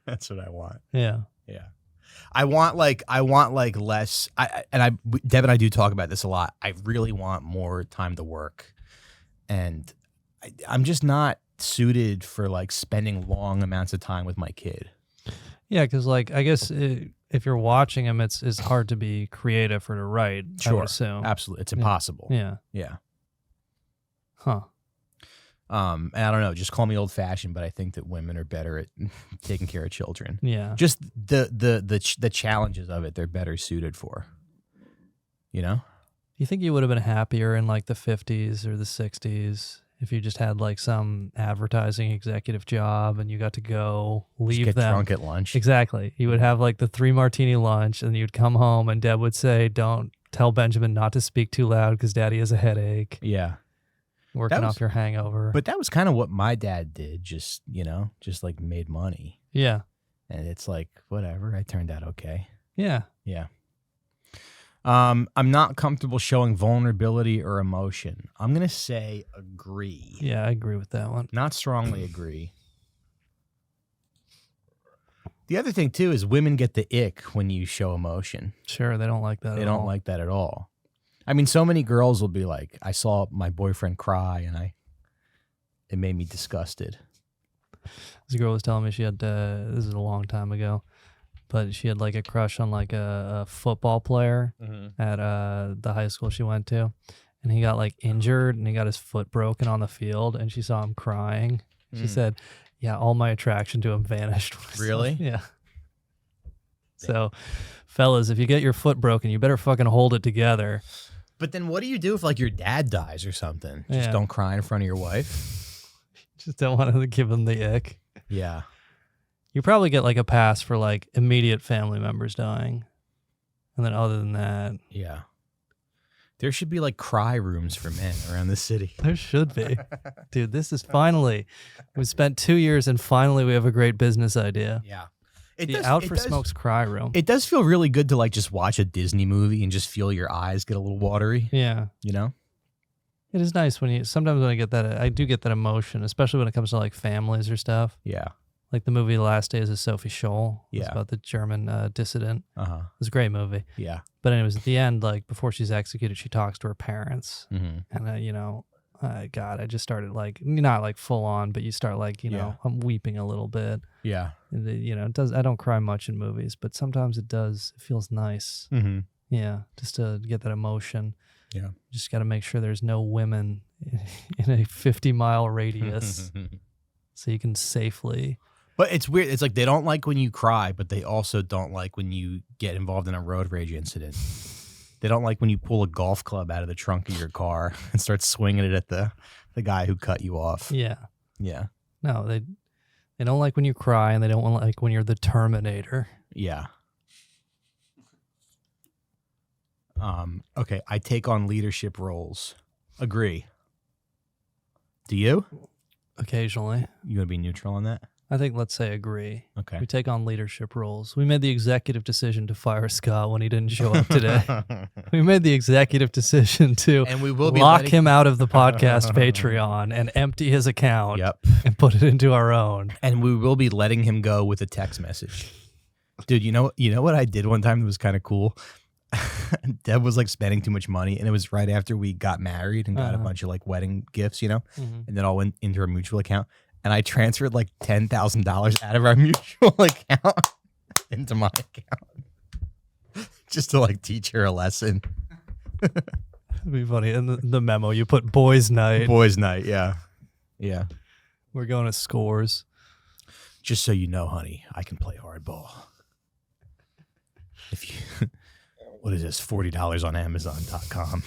That's what I want. Yeah. Yeah. I want less. Deb and I do talk about this a lot. I really want more time to work. And I'm just not suited for like spending long amounts of time with my kid. Yeah, because like I guess if you're watching him, it's hard to be creative or to write. Sure, I would assume. Absolutely, it's impossible. Yeah. Yeah. Huh. And I don't know. Just call me old fashioned, but I think that women are better at taking care of children. Yeah. Just the challenges of it, they're better suited for. You know. You think you would have been happier in like the 50s or the 60s? If you just had like some advertising executive job and you got to go leave just get them drunk at lunch. Exactly. You would have like the 3 martini lunch and you'd come home and Deb would say, don't tell Benjamin not to speak too loud because daddy has a headache. Yeah. Working off your hangover. But that was kind of what my dad did. Just like made money. Yeah. And it's like, whatever. I turned out okay. Yeah. Yeah. I'm not comfortable showing vulnerability or emotion. I'm going to say agree. Yeah, I agree with that one. Not strongly agree. The other thing, too, is women get the ick when you show emotion. Sure, they don't like that at all. They don't like that at all. I mean, so many girls will be like, I saw my boyfriend cry and it made me disgusted. This girl was telling me she had, this is a long time ago, but she had like a crush on like a football player at the high school she went to. And he got like injured and he got his foot broken on the field and she saw him crying. She said, yeah, all my attraction to him vanished. Really? Yeah. So, fellas, if you get your foot broken, you better fucking hold it together. But then what do you do if like your dad dies or something? Just don't cry in front of your wife? Just don't want to give him the ick. Yeah. You probably get like a pass for like immediate family members dying. And then other than that. Yeah. There should be like cry rooms for men around the city. There should be. Dude, this is finally, we spent 2 years and finally we have a great business idea. Yeah. Smoke's cry room. It does feel really good to like just watch a Disney movie and just feel your eyes get a little watery. Yeah. You know? It is nice sometimes when I get that, I do get that emotion, especially when it comes to like families or stuff. Yeah. Like the movie The Last Days of Sophie Scholl. Yeah. It's about the German dissident. Uh-huh. It was a great movie. Yeah. But anyways, at the end, like before she's executed, she talks to her parents. Mm-hmm. And, God, I just started like, not like full on, but you start like, I'm weeping a little bit. Yeah. And it does, I don't cry much in movies, but sometimes it does. It feels nice. Mm-hmm. Yeah. Just to get that emotion. Yeah. Just got to make sure there's no women in a 50-mile radius so you can safely. But it's weird. It's like they don't like when you cry, but they also don't like when you get involved in a road rage incident. They don't like when you pull a golf club out of the trunk of your car and start swinging it at the guy who cut you off. Yeah. Yeah. No, they don't like when you cry, and they don't like when you're the Terminator. Yeah. Okay, I take on leadership roles. Agree. Do you? Occasionally. You gonna be neutral on that? I think let's say agree. Okay. We take on leadership roles. We made the executive decision to fire Scott when he didn't show up today. We made the executive decision to and we will be lock him out of the podcast Patreon and empty his account. Yep. And put it into our own. And we will be letting him go with a text message. Dude, you know what I did one time that was kind of cool? Deb was like spending too much money, and it was right after we got married and got a bunch of like wedding gifts, and then all went into our mutual account. And I transferred like $10,000 out of our mutual account into my account just to like teach her a lesson. It'd be funny. In the memo, you put boys' night. Boys' night, yeah. Yeah. We're going to Scores. Just so you know, honey, I can play hardball. If you, what is this? $40 on Amazon.com.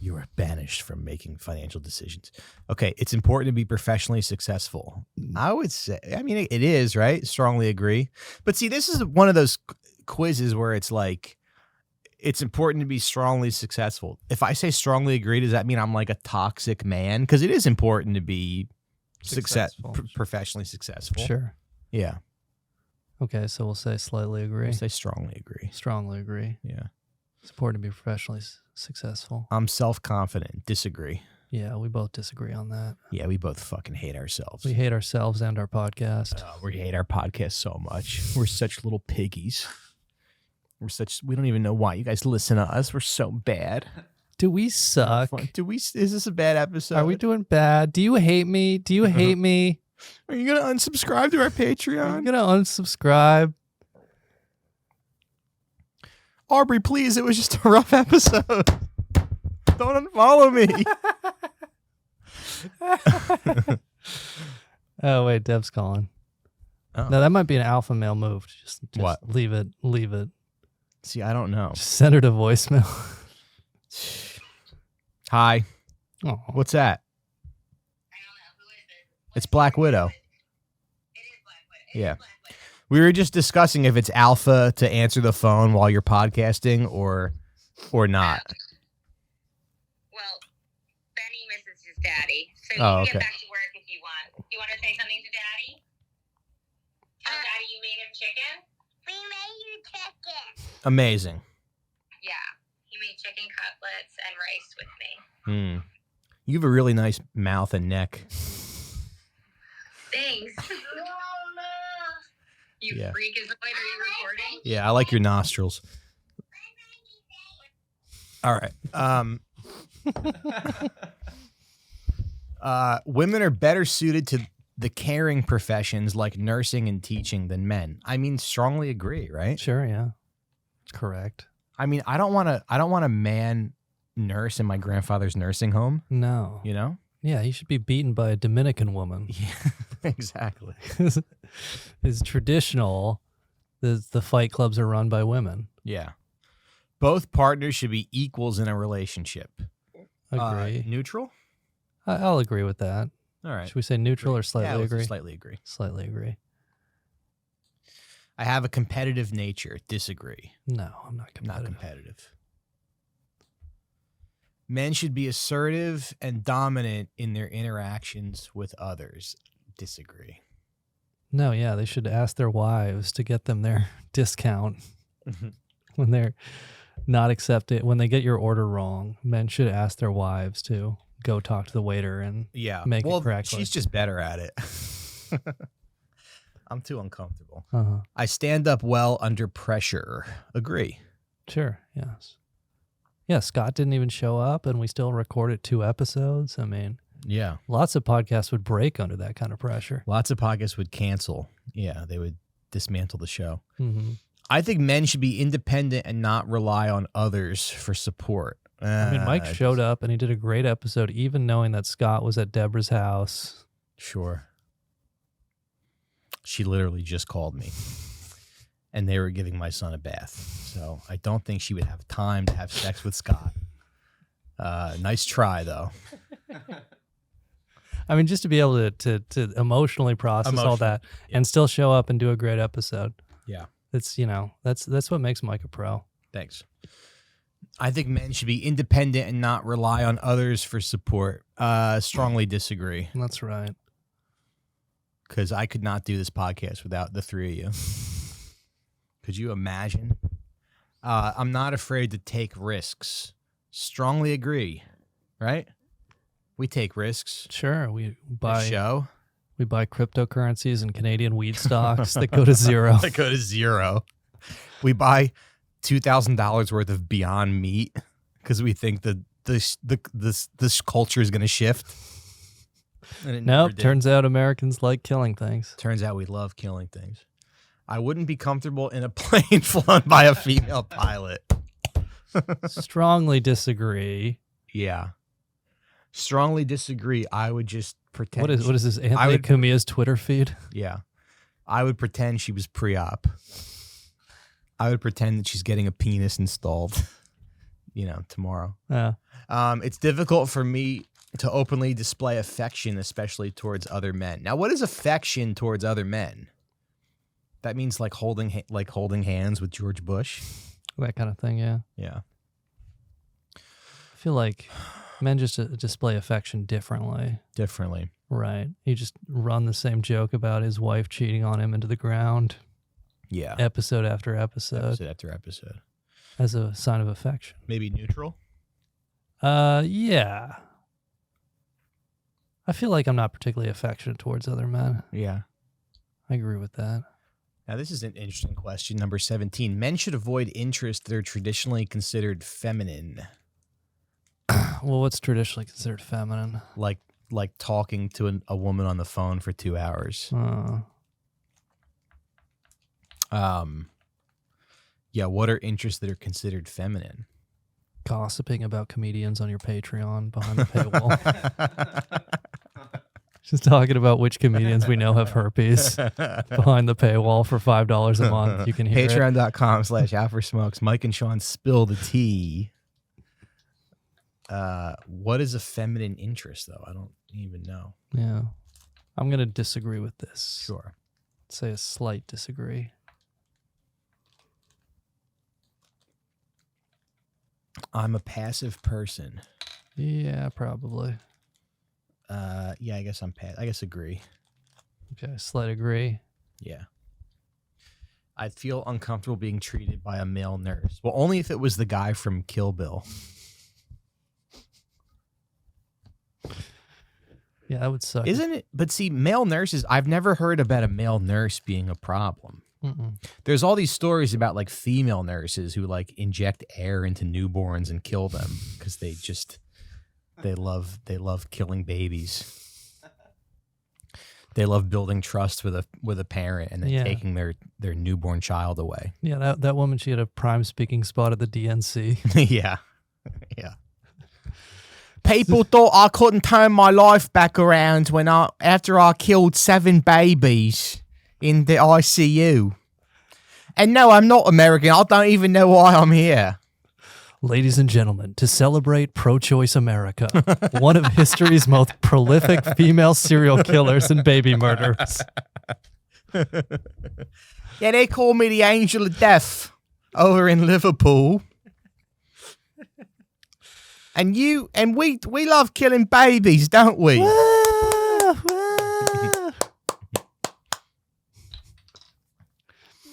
You are banished from making financial decisions. Okay, it's important to be professionally successful. I would say, I mean, it is, right? Strongly agree. But see, this is one of those quizzes where it's like, it's important to be strongly successful. If I say strongly agree, does that mean I'm like a toxic man? Because it is important to be professionally successful. Sure. Yeah. Okay, so we'll say slightly agree. We'll say strongly agree. Strongly agree. Yeah. It's important to be professionally successful. I'm self-confident. Disagree. Yeah, we both disagree on that. Yeah, we both fucking hate ourselves. We hate ourselves and our podcast. We hate our podcast so much. We're such little piggies. We don't even know why you guys listen to us. We're so bad. Do we suck? Is this a bad episode? Are we doing bad? Do you hate me? Do you hate me? Are you going to unsubscribe to our Patreon? Are you going to unsubscribe? Aubrey, please. It was just a rough episode. Don't unfollow me. Oh, wait. Deb's calling. Oh. No, that might be an alpha male move. Just what? Leave it. Leave it. See, I don't know. Just send her to voicemail. Hi. Oh. What's that? I don't know. Who is it? It's Black Widow. It is Black Widow. Yeah. We were just discussing if it's alpha to answer the phone while you're podcasting or not. Well, Benny misses his daddy, so you Oh, can okay. get back to work if you want. Do you want to say something to Daddy? Tell Daddy you made him chicken? We made you chicken. Amazing. Yeah, he made chicken cutlets and rice with me. You have a really nice mouth and neck. Thanks. You Yeah. freakazoid, are you recording? Yeah, I like your nostrils. All right. Women are better suited to the caring professions like nursing and teaching than men. I mean, strongly agree, right? Sure, yeah. It's correct. I mean, I don't want a man nurse in my grandfather's nursing home, No. you know? Yeah, he should be beaten by a Dominican woman. Yeah, exactly. It's traditional. The fight clubs are run by women. Yeah. Both partners should be equals in a relationship. Agree. Neutral? I'll agree with that. All right. Should we say neutral or slightly Yeah, let's agree? slightly agree. Slightly agree. I have a competitive nature. Disagree. No, I'm not competitive. Not competitive. Men should be assertive and dominant in their interactions with others. Disagree. No, yeah, they should ask their wives to get them their discount when they're not accepted. When they get your order wrong, men should ask their wives to go talk to the waiter and make it correctly. She's just better at it. I'm too uncomfortable. Uh-huh. I stand up well under pressure. Agree. Sure, yes. Yeah, Scott didn't even show up, and we still recorded 2 episodes. I mean, Yeah. lots of podcasts would break under that kind of pressure. Lots of podcasts would cancel. Yeah, they would dismantle the show. Mm-hmm. I think men should be independent and not rely on others for support. I mean, Mike showed up and he did a great episode, even knowing that Scott was at Deborah's house. Sure. She literally just called me. And they were giving my son a bath. So I don't think she would have time to have sex with Scott. Nice try, though. I mean, just to be able to emotionally process all that and still show up and do a great episode. Yeah. It's, that's what makes Mike a pro. Thanks. I think men should be independent and not rely on others for support. Strongly disagree. That's right. Because I could not do this podcast without the three of you. Could you imagine? I'm not afraid to take risks. Strongly agree. Right? We take risks. Sure. We buy cryptocurrencies and Canadian weed stocks that go to zero. That go to zero. We buy $2,000 worth of Beyond Meat because we think that this culture is going to shift. Nope. Turns out Americans like killing things. Turns out we love killing things. I wouldn't be comfortable in a plane flown by a female pilot. Strongly disagree. Yeah. Strongly disagree. I would just pretend. What is this? Anthony Cumia's Twitter feed? Yeah. I would pretend she was pre-op. I would pretend that she's getting a penis installed, tomorrow. Yeah. It's difficult for me to openly display affection, especially towards other men. Now, what is affection towards other men? That means like holding hands with George Bush. That kind of thing, yeah. Yeah. I feel like men just display affection differently. Differently. Right. You just run the same joke about his wife cheating on him into the ground. Yeah. Episode after episode. Episode after episode. As a sign of affection. Maybe neutral? Yeah. I feel like I'm not particularly affectionate towards other men. Yeah. I agree with that. Now, this is an interesting question. Number 17. Men should avoid interests that are traditionally considered feminine. Well, what's traditionally considered feminine? Like talking to a woman on the phone for 2 hours. Yeah, what are interests that are considered feminine? Gossiping about comedians on your Patreon behind the paywall. Just talking about which comedians we know have herpes behind the paywall for $5 a month. You can hear Patreon.com/AfterSmokes. Mike and Sean spill the tea. What is a feminine interest, though? I don't even know. Yeah. I'm going to disagree with this. Sure. Say a slight disagree. I'm a passive person. Yeah, probably. Yeah, I guess I guess agree. Okay, slight agree. Yeah. I'd feel uncomfortable being treated by a male nurse. Well, only if it was the guy from Kill Bill. Yeah, that would suck. Isn't it? But see, male nurses, I've never heard about a male nurse being a problem. There's all these stories about like female nurses who like inject air into newborns and kill them because they love killing babies. They love building trust with a parent and then taking their newborn child away. Yeah, that woman, she had a prime speaking spot at the DNC. Yeah. People thought I couldn't turn my life back around after I killed 7 babies in the ICU. And no, I'm not American. I don't even know why I'm here. Ladies and gentlemen, to celebrate pro-choice America, one of history's most prolific female serial killers and baby murderers. Yeah, they call me the Angel of Death over in Liverpool. And we love killing babies, don't we?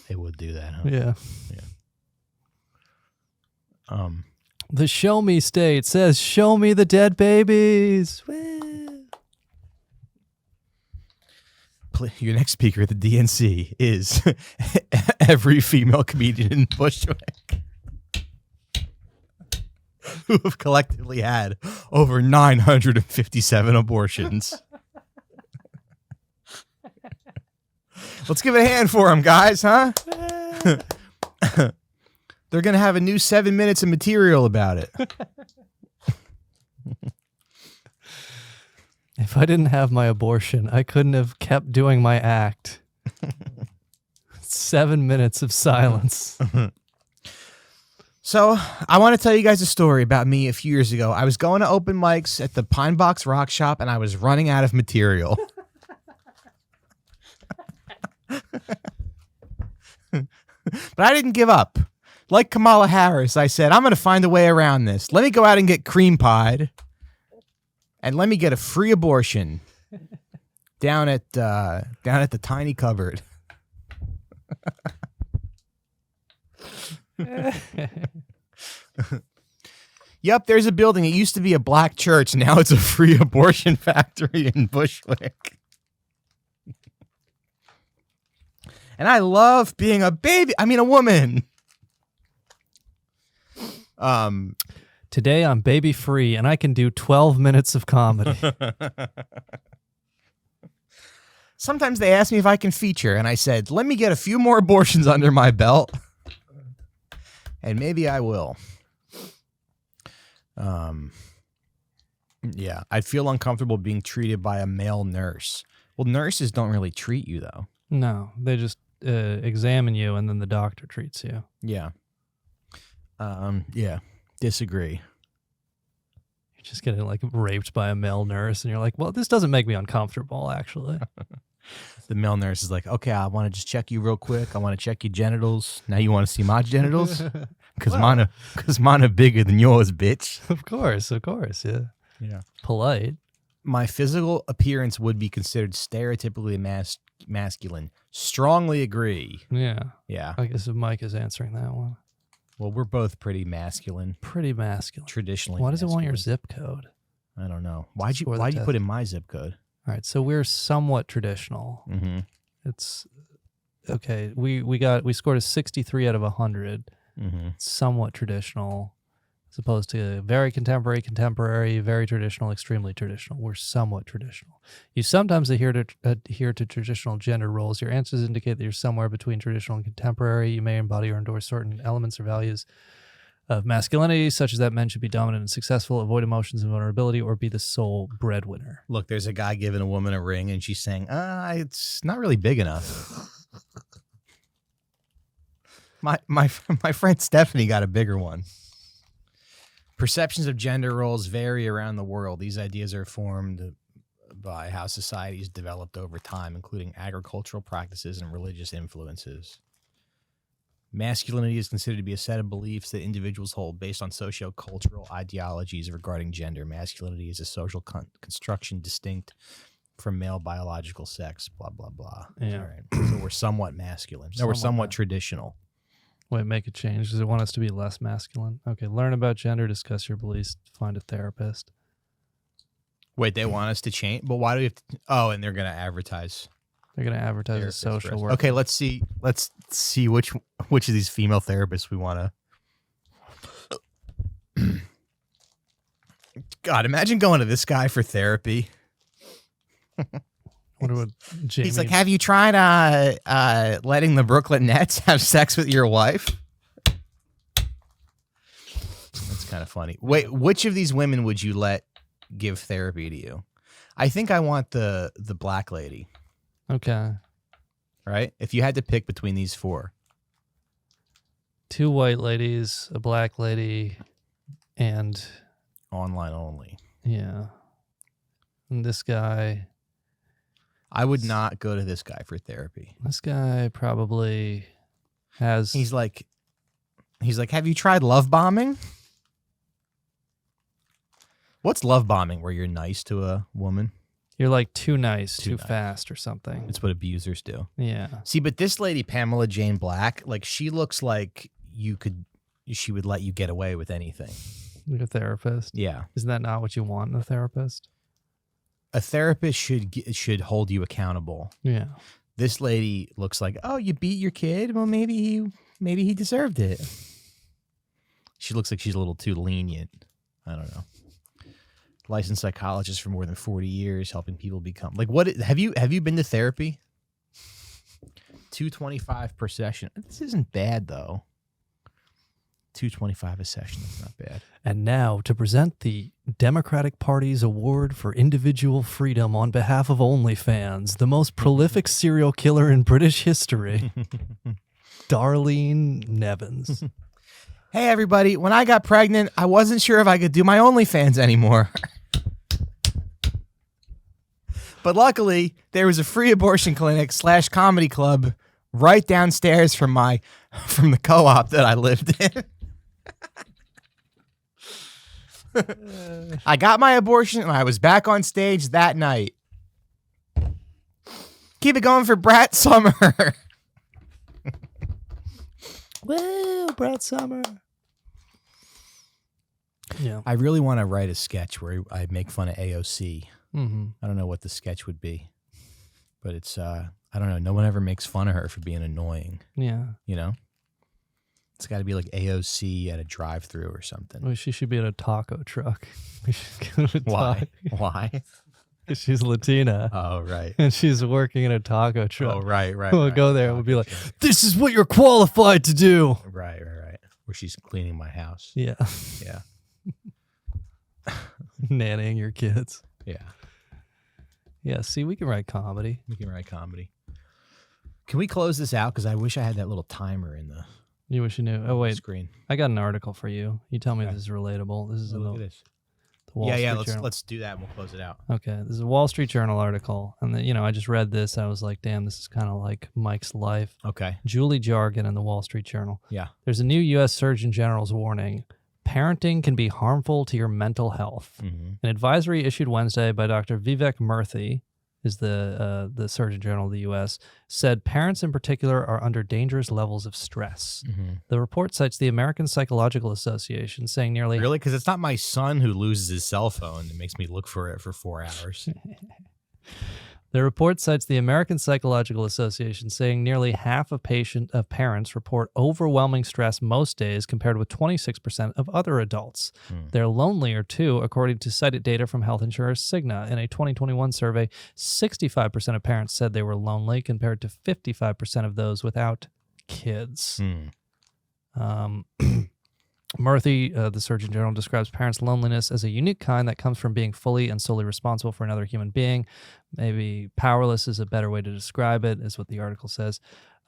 They would do that, huh? Yeah. Yeah. The Show Me State says, "Show me the dead babies." Your next speaker at the DNC is every female comedian in Bushwick who have collectively had over 957 abortions. Let's give it a hand for them, guys, huh? They're going to have a new 7 minutes of material about it. If I didn't have my abortion, I couldn't have kept doing my act. 7 minutes of silence. So I want to tell you guys a story about me a few years ago. I was going to open mics at the Pine Box Rock Shop, and I was running out of material. But I didn't give up. Like Kamala Harris, I said, I'm going to find a way around this. Let me go out and get cream pied, and let me get a free abortion down at the tiny cupboard. Yep, there's a building. It used to be a black church. Now it's a free abortion factory in Bushwick. And I love being a woman. Today I'm baby free and I can do 12 minutes of comedy. Sometimes they ask me if I can feature, and I said, let me get a few more abortions under my belt, and maybe I will. Yeah, I'd feel uncomfortable being treated by a male nurse. Well, nurses don't really treat you, though. No, they just examine you, and then the doctor treats you. Yeah. Yeah, disagree. You're just getting like raped by a male nurse, and you're like, well, this doesn't make me uncomfortable, actually. The male nurse is like, okay, I want to just check you real quick. I want to check your genitals. Now you want to see my genitals? Because mine are bigger than yours, bitch. Of course, yeah. Yeah. Polite. My physical appearance would be considered stereotypically masculine. Strongly agree. Yeah. Yeah. I guess if Mike is answering that one. Well, we're both pretty masculine. Pretty masculine. Traditionally. Why does it want your masculine. zip code? I don't know. Why'd you put in my zip code? All right, so we're somewhat traditional. Mm-hmm. It's okay. We scored a 63 out of 100. Mm-hmm. Somewhat traditional, as opposed to very contemporary, very traditional, extremely traditional. We're somewhat traditional. You sometimes adhere to traditional gender roles. Your answers indicate that you're somewhere between traditional and contemporary. You may embody or endorse certain elements or values of masculinity, such as that men should be dominant and successful, avoid emotions and vulnerability, or be the sole breadwinner. Look, there's a guy giving a woman a ring, and she's saying, it's not really big enough. My friend Stephanie got a bigger one. Perceptions of gender roles vary around the world. These ideas are formed by how societies developed over time, including agricultural practices and religious influences. Masculinity is considered to be a set of beliefs that individuals hold based on socio-cultural ideologies regarding gender. Masculinity is a social construction distinct from male biological sex, blah, blah, blah. Yeah. All right. So we're somewhat masculine. No, we're somewhat traditional. Wait, make a change. Does it want us to be less masculine? Okay, learn about gender, discuss your beliefs, find a therapist. Wait, they want us to change? But why do we have to? Oh, and they're going to advertise. They're going to advertise a social work. Okay, let's see which of these female therapists we want to. God, imagine going to this guy for therapy. Wonder what Jamie... He's like, have you tried letting the Brooklyn Nets have sex with your wife? That's kind of funny. Wait, which of these women would you let give therapy to you? I think I want the black lady. Okay. Right? If you had to pick between these four. 2 white ladies, a black lady, and... Online only. Yeah. And this guy... I would not go to this guy for therapy. This guy probably has... He's like, have you tried love bombing? What's love bombing? Where you're nice to a woman? You're like too nice, too fast or something. It's what abusers do. Yeah. See, but this lady, Pamela Jane Black, like she looks like she would let you get away with anything. Like a therapist? Yeah. Isn't that not what you want in a therapist? A therapist should hold you accountable. Yeah. This lady looks like, oh, you beat your kid? Well, maybe he deserved it. She looks like she's a little too lenient. I don't know. Licensed psychologist for more than 40 years, helping people become like. What have you been to therapy? $225 per session. This isn't bad though. $2.25 a session. That's not bad. And now to present the Democratic Party's award for individual freedom on behalf of OnlyFans, the most prolific serial killer in British history, Darlene Nevins. Hey, everybody. When I got pregnant, I wasn't sure if I could do my OnlyFans anymore. But luckily, there was a free abortion clinic / comedy club right downstairs from the co-op that I lived in. I got my abortion and I was back on stage that night. Keep it going for Brat Summer. Woo, Brat Summer. Yeah. I really want to write a sketch where I make fun of AOC. Mm-hmm. I don't know what the sketch would be, but it's, I don't know. No one ever makes fun of her for being annoying. Yeah. You know? It's got to be like AOC at a drive-thru or something. Well, she should be at a taco truck. We should go to Why? Why? Because she's Latina. Oh, right. And she's working in a taco truck. Oh, right. We'll go there and we'll be like, this is what you're qualified to do. Right. Where she's cleaning my house. Yeah. Yeah. Nannying your kids. Yeah. Yeah, see, we can write comedy. We can write comedy. Can we close this out? Because I wish I had that little timer in the You wish you knew. Oh, wait. screen. I got an article for you. You tell me Okay. if this is relatable. This is Look at this. the Wall Street Yeah. Journal. Let's do that and we'll close it out. Okay, this is a Wall Street Journal article. And, I just read this. I was like, damn, this is kind of like Mike's life. Okay. Julie Jargon in the Wall Street Journal. Yeah. There's a new U.S. Surgeon General's warning. Parenting can be harmful to your mental health. Mm-hmm. An advisory issued Wednesday by Dr. Vivek Murthy, is the Surgeon General of the U.S., said parents in particular are under dangerous levels of stress. Mm-hmm. The report cites the American Psychological Association, saying nearly... Really? Because it's not my son who loses his cell phone and makes me look for it for 4 hours. The report cites the American Psychological Association, saying nearly half of parents report overwhelming stress most days, compared with 26% of other adults. They're lonelier too, according to cited data from health insurer Cigna. In a 2021 survey, 65% of parents said they were lonely, compared to 55% of those without kids. Murthy, the Surgeon General, describes parents' loneliness as a unique kind that comes from being fully and solely responsible for another human being. Maybe powerless is a better way to describe it, is what the article says.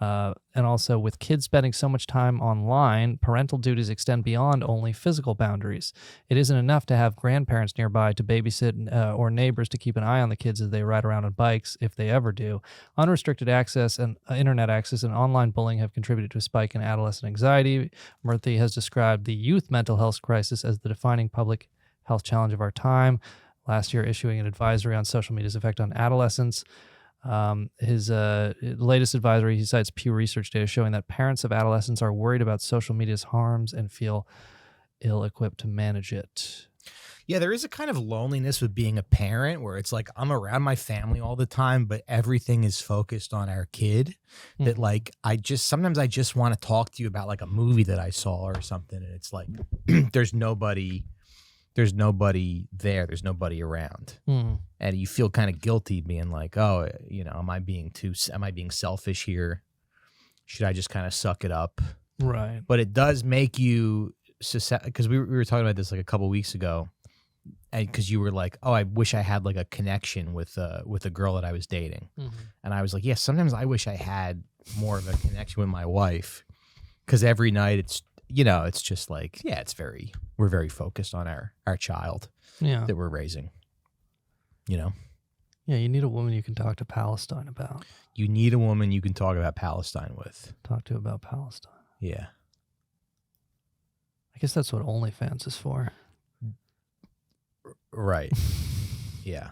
And also, with kids spending so much time online, parental duties extend beyond only physical boundaries. It isn't enough to have grandparents nearby to babysit or neighbors to keep an eye on the kids as they ride around on bikes, if they ever do. Unrestricted access and internet access and online bullying have contributed to a spike in adolescent anxiety. Murthy has described the youth mental health crisis as the defining public health challenge of our time, last year issuing an advisory on social media's effect on adolescents. His latest advisory, he cites Pew Research data showing that parents of adolescents are worried about social media's harms and feel ill-equipped to manage it. Yeah, there is a kind of loneliness with being a parent where it's like I'm around my family all the time, but everything is focused on our kid. That like sometimes I just want to talk to you about like a movie that I saw or something, and it's like there's nobody there, there's nobody around. And you feel kind of guilty being like, oh, am I being selfish here? Should I just kind of suck it up? Right. But it does make you, because we were talking about this like a couple weeks ago, and because you were like, oh, I wish I had like a connection with a girl that I was dating. And I was like, yeah, sometimes I wish I had more of a connection with my wife, because every night it's just like, yeah, we're very focused on our child that we're raising, Yeah, you need a woman you can talk to Palestine about. You need a woman you can talk about Palestine with. Talk to about Palestine. Yeah. I guess that's what OnlyFans is for. Right. Yeah.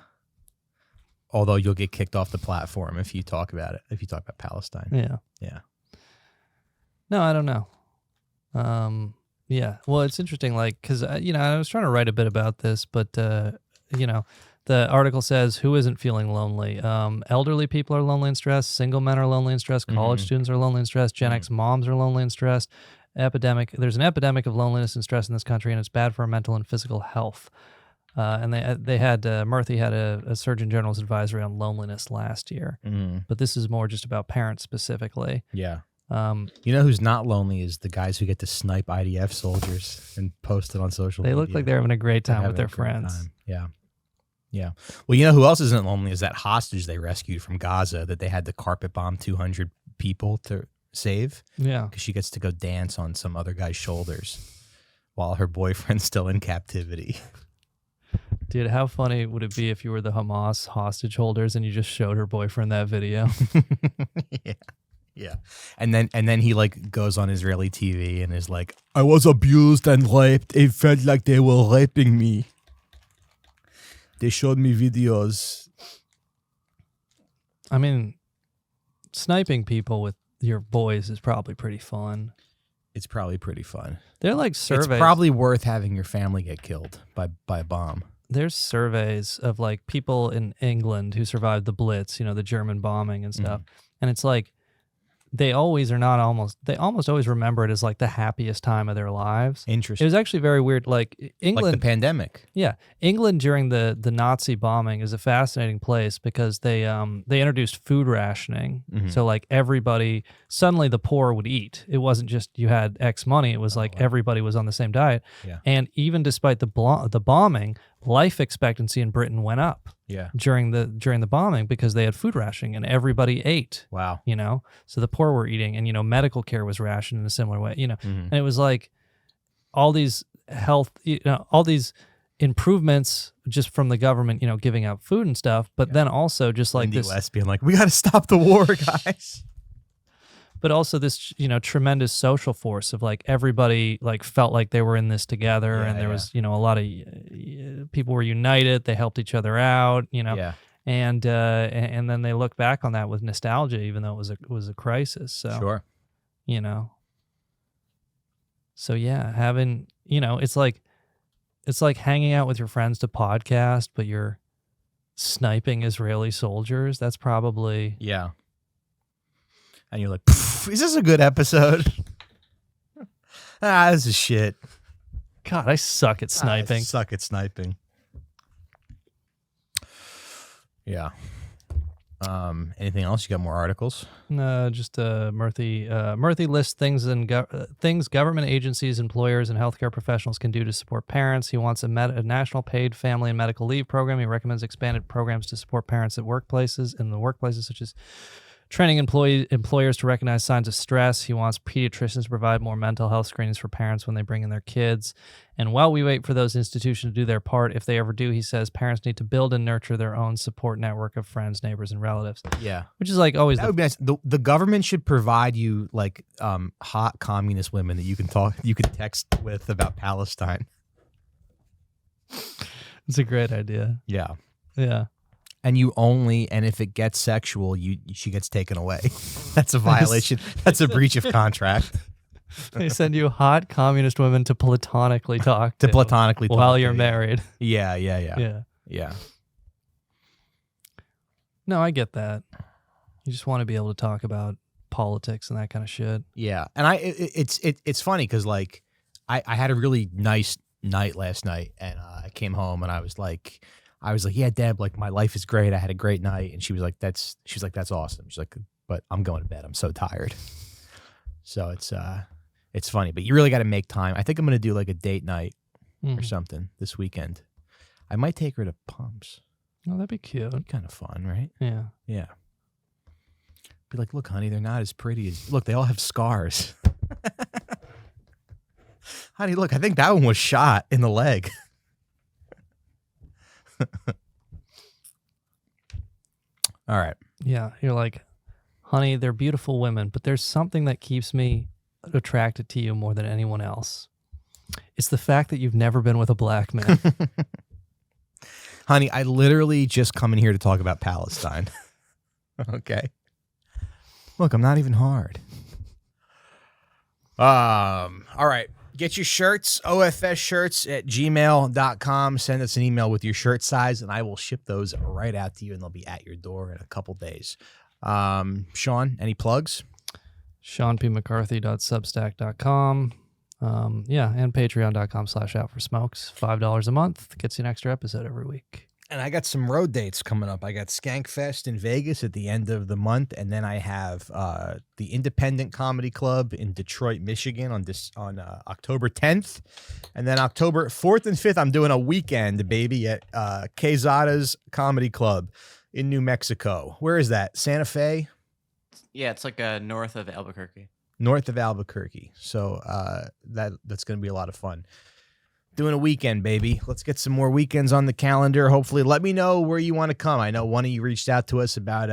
Although you'll get kicked off the platform if you talk about it, if you talk about Palestine. Yeah. Yeah. No, I don't know. Yeah. Well, it's interesting, like, because, I was trying to write a bit about this, but, the article says, who isn't feeling lonely? Elderly people are lonely and stressed. Single men are lonely and stressed. College students are lonely and stressed. Gen X moms are lonely and stressed. There's an epidemic of loneliness and stress in this country, and it's bad for our mental and physical health. And Murthy had a Surgeon General's advisory on loneliness last year, but this is more just about parents specifically. Yeah. You know who's not lonely is the guys who get to snipe IDF soldiers and post it on social They media. look like they're having a great time with their Having a great friends. time. Yeah. Yeah. Well, you know who else isn't lonely is that hostage they rescued from Gaza that they had to carpet bomb 200 people to save. Yeah. Because she gets to go dance on some other guy's shoulders while her boyfriend's still in captivity. Dude, how funny would it be if you were the Hamas hostage holders and you just showed her boyfriend that video? Yeah. Yeah. And then he like goes on Israeli TV and is like, I was abused and raped. It felt like they were raping me. They showed me videos. I mean, sniping people with your boys is probably pretty fun. It's probably pretty fun. They're like surveys. It's probably worth having your family get killed by a bomb. There's surveys of like people in England who survived the Blitz, you know, the German bombing and stuff. And it's like they almost always remember it as like the happiest time of their lives. It Interesting. was actually very weird. Like England, Like the pandemic. yeah, England during the Nazi bombing is a fascinating place because they introduced food rationing. So like everybody, suddenly the poor would eat. It wasn't just you had X money. It was like everybody was on the same diet. Yeah. And even despite the bombing, life expectancy in Britain went up. Yeah. During the bombing because they had food rationing and everybody ate. Wow. You know, so the poor were eating, and you know, medical care was rationed in a similar way. You know, and it was like all these health, you know, all these improvements just from the government, you know, giving out food and stuff, but then also just like In the this, US being like, we got to stop the war, guys. but also this, you know, tremendous social force of like everybody like felt like they were in this together, and there was, you know, a lot of people were united. They helped each other out, you know. Yeah. And then they look back on that with nostalgia, even though it was a crisis. So, Sure. you know. So yeah, having, you know, it's like hanging out with your friends to podcast, but you're sniping Israeli soldiers. That's probably Yeah. And you're like, is this a good episode? This is shit. God, I suck at sniping. I suck at sniping. Yeah. Anything else? You got more articles? No, just Murthy lists things government agencies, employers, and healthcare professionals can do to support parents. He wants a national paid family and medical leave program. He recommends expanded programs to support parents at workplaces, such as training employers to recognize signs of stress. He wants pediatricians to provide more mental health screenings for parents when they bring in their kids. And while we wait for those institutions to do their part, if they ever do, he says parents need to build and nurture their own support network of friends, neighbors, and relatives. Yeah. Which is like always That would be nice. The government should provide you like hot communist women that you can text with about Palestine. it's a great idea. Yeah. Yeah. And if it gets sexual, she gets taken away. That's a violation. That's a breach of contract. They send you hot communist women to platonically talk while you're married. Yeah. Yeah. No, I get that. You just want to be able to talk about politics and that kind of shit. Yeah. And it's funny because like I had a really nice night last night, and I came home and I was like, yeah, Deb, like my life is great. I had a great night. And she was like, that's awesome. She's like, but I'm going to bed. I'm so tired. So it's funny, but you really got to make time. I think I'm going to do like a date night or something this weekend. I might take her to Pumps. Oh, that'd be cute. That'd be kind of fun, right? Yeah. Yeah. Be like, look, honey, they're not as pretty as, look, they all have scars. Honey, look, I think that one was shot in the leg. All right. Yeah. You're like, honey, they're beautiful women, but there's something that keeps me attracted to you more than anyone else. It's the fact that you've never been with a black man. Honey, I literally just come in here to talk about Palestine. Okay. Look, I'm not even hard. All right. Get your shirts, ofsshirts@gmail.com. Send us an email with your shirt size, and I will ship those right out to you, and they'll be at your door in a couple days. Sean, any plugs? SeanPMcCarthy.substack.com. And patreon.com/outforsmokes. $5 a month gets you an extra episode every week. And I got some road dates coming up. I got Skankfest in Vegas at the end of the month, and then I have the Independent Comedy Club in Detroit, Michigan on October 10th. And then October 4th and 5th, I'm doing a weekend, baby, at Quezada's Comedy Club in New Mexico. Where is that? Santa Fe? Yeah, it's like north of Albuquerque. North of Albuquerque. So that's going to be a lot of fun. Doing a weekend, baby. Let's get some more weekends on the calendar. Hopefully, let me know where you want to come. I know one of you reached out to us about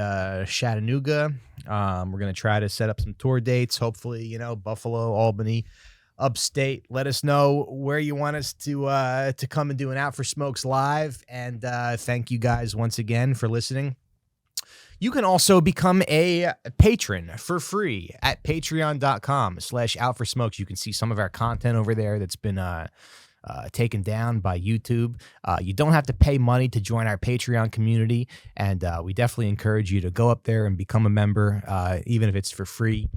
Chattanooga. We're going to try to set up some tour dates. Hopefully, Buffalo, Albany, upstate. Let us know where you want us to come and do an Out for Smokes live. And thank you guys once again for listening. You can also become a patron for free at patreon.com/outforsmokes. You can see some of our content over there that's been taken down by YouTube. You don't have to pay money to join our Patreon community, and we definitely encourage you to go up there and become a member, even if it's for free.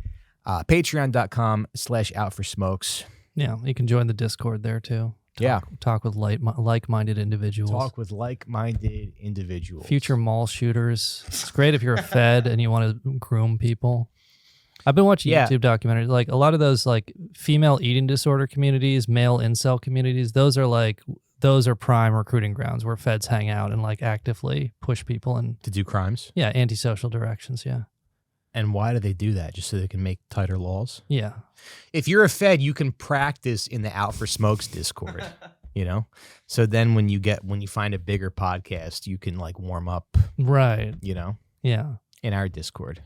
Patreon.com/outforsmokes. Yeah, you can join the Discord there too. Talk with like-minded individuals. Talk with like-minded individuals. Future mall shooters. It's great if you're a Fed and you want to groom people. I've been watching YouTube documentaries. Like a lot of those like female eating disorder communities, male incel communities, those are prime recruiting grounds where Feds hang out and like actively push people and to do crimes. Yeah, antisocial directions, yeah. And why do they do that? Just so they can make tighter laws? Yeah. If you're a Fed, you can practice in the Out for Smokes Discord, So then when you find a bigger podcast, you can like warm up. Right. Yeah. In our Discord.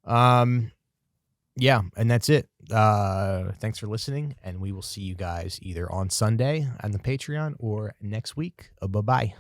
And that's it. Thanks for listening, and we will see you guys either on Sunday on the Patreon or next week. Bye-bye.